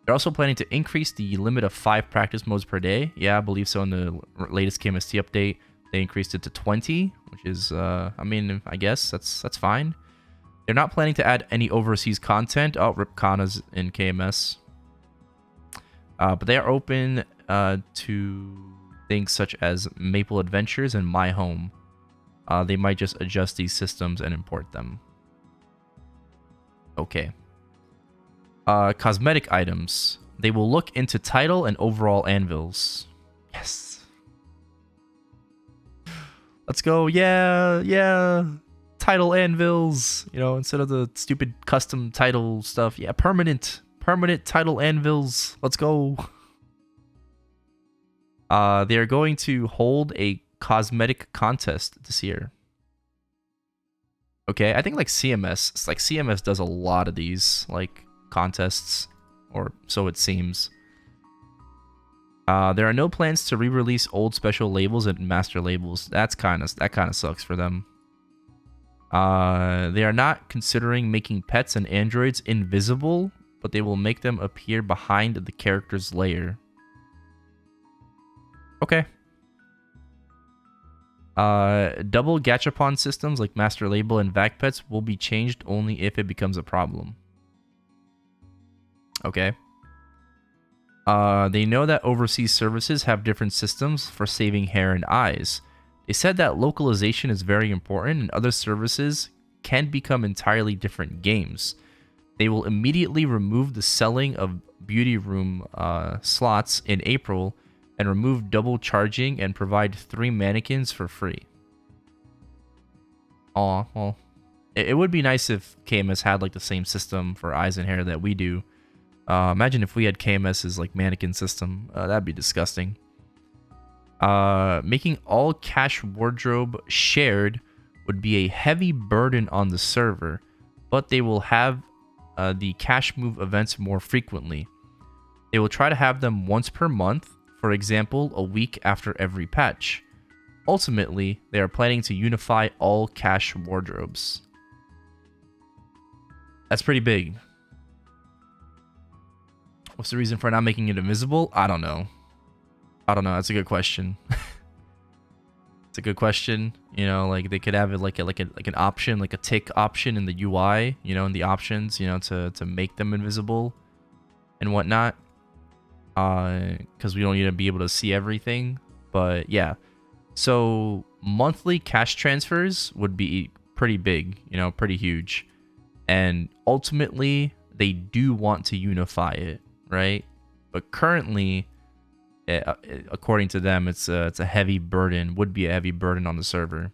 They're also planning to increase the limit of 5 practice modes per day. Yeah, I believe so. In the latest KMST update, they increased it to 20, which is, I mean, I guess that's fine. They're not planning to add any overseas content. Oh, Rip Kana's in KMS. But they are open to things such as Maple Adventures and My Home. They might just adjust these systems and import them. Okay. Cosmetic items. They will look into title and overall anvils. Yes. Let's go. Yeah. Title anvils. You know, instead of the stupid custom title stuff. Yeah, permanent title anvils. Let's go. They are going to hold a cosmetic contest this year. Okay, I think like CMS. It's like CMS does a lot of these like contests, or so it seems. There are no plans to re-release old special labels and master labels. That kind of sucks for them. They are not considering making pets and androids invisible, but they will make them appear behind the character's layer. Okay. Double gachapon systems like Master Label and Vac Pets will be changed only if it becomes a problem. Okay. They know that overseas services have different systems for saving hair and eyes. They said that localization is very important and other services can become entirely different games. They will immediately remove the selling of beauty room slots in April and remove double charging and provide 3 mannequins for free. Aw, well, it would be nice if KMS had like the same system for eyes and hair that we do. Imagine if we had KMS's like mannequin system. That'd be disgusting. Making all cash wardrobe shared would be a heavy burden on the server, but they will have the cash move events more frequently. They will try to have them once per month, for example, a week after every patch. Ultimately, they are planning to unify all cash wardrobes. That's pretty big. What's the reason for not making it invisible? I don't know. That's a good question. It's a good question. You know, like they could have it like an option, like a tick option in the UI. You know, in the options. You know, to make them invisible and whatnot. Because we don't need to be able to see everything. But yeah, so monthly cash transfers would be pretty big. You know, pretty huge, and ultimately they do want to unify it, right? But currently, according to them, it's a heavy burden. Would be a heavy burden on the server.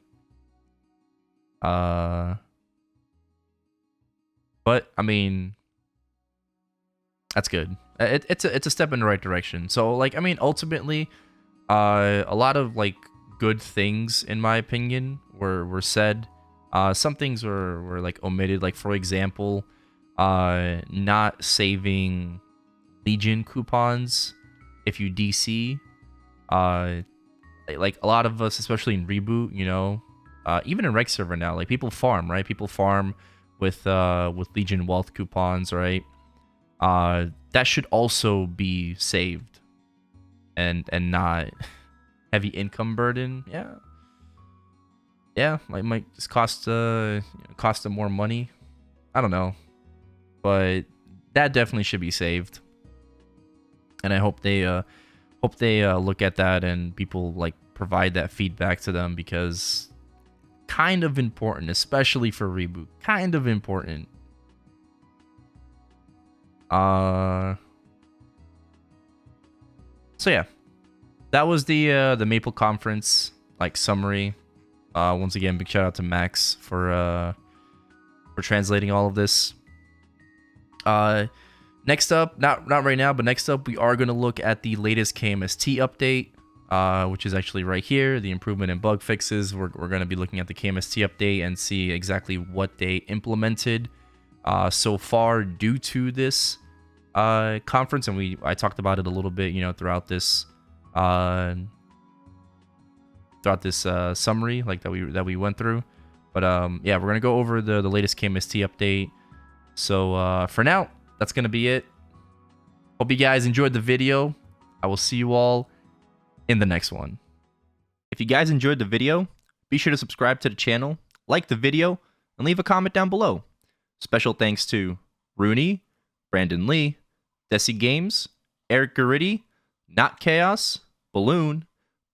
But I mean, that's good. It's a step in the right direction. So like, I mean, ultimately, a lot of like good things in my opinion were said. Some things were like omitted. Like for example, not saving Legion coupons if you DC. Like a lot of us, especially in Reboot, you know, even in Reg server now, like people farm, right? People farm with Legion wealth coupons, right? that should also be saved and not heavy income burden. Yeah, might just cost them more money. I don't know, but that definitely should be saved. And I hope they look at that and people like provide that feedback to them, because kind of important, especially for Reboot. Kind of important. So yeah, that was the Maple conference like summary. Once again, big shout out to Max for translating all of this. Next up, not right now, but next up we are going to look at the latest KMST update, which is actually right here, the improvement and bug fixes. We're going to be looking at the KMST update and see exactly what they implemented so far due to this conference, and I talked about it a little bit, throughout this summary like that we went through. But yeah, we're gonna go over the latest KMST update. So for now, that's gonna be it. Hope you guys enjoyed the video. I will see you all in the next one. If you guys enjoyed the video, be sure to subscribe to the channel, like the video, and leave a comment down below. Special thanks to Rooney, Brandon Lee, Desi Games, Eric Garrity, Not Chaos, Balloon,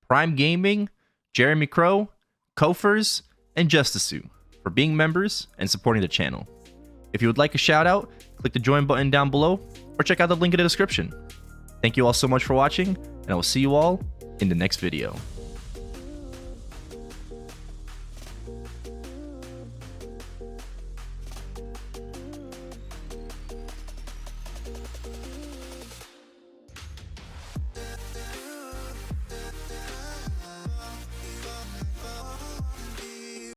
Prime Gaming, Jeremy Crow, Kofers, and Justisu for being members and supporting the channel. If you would like a shout out, click the join button down below or check out the link in the description. Thank you all so much for watching, and I will see you all in the next video.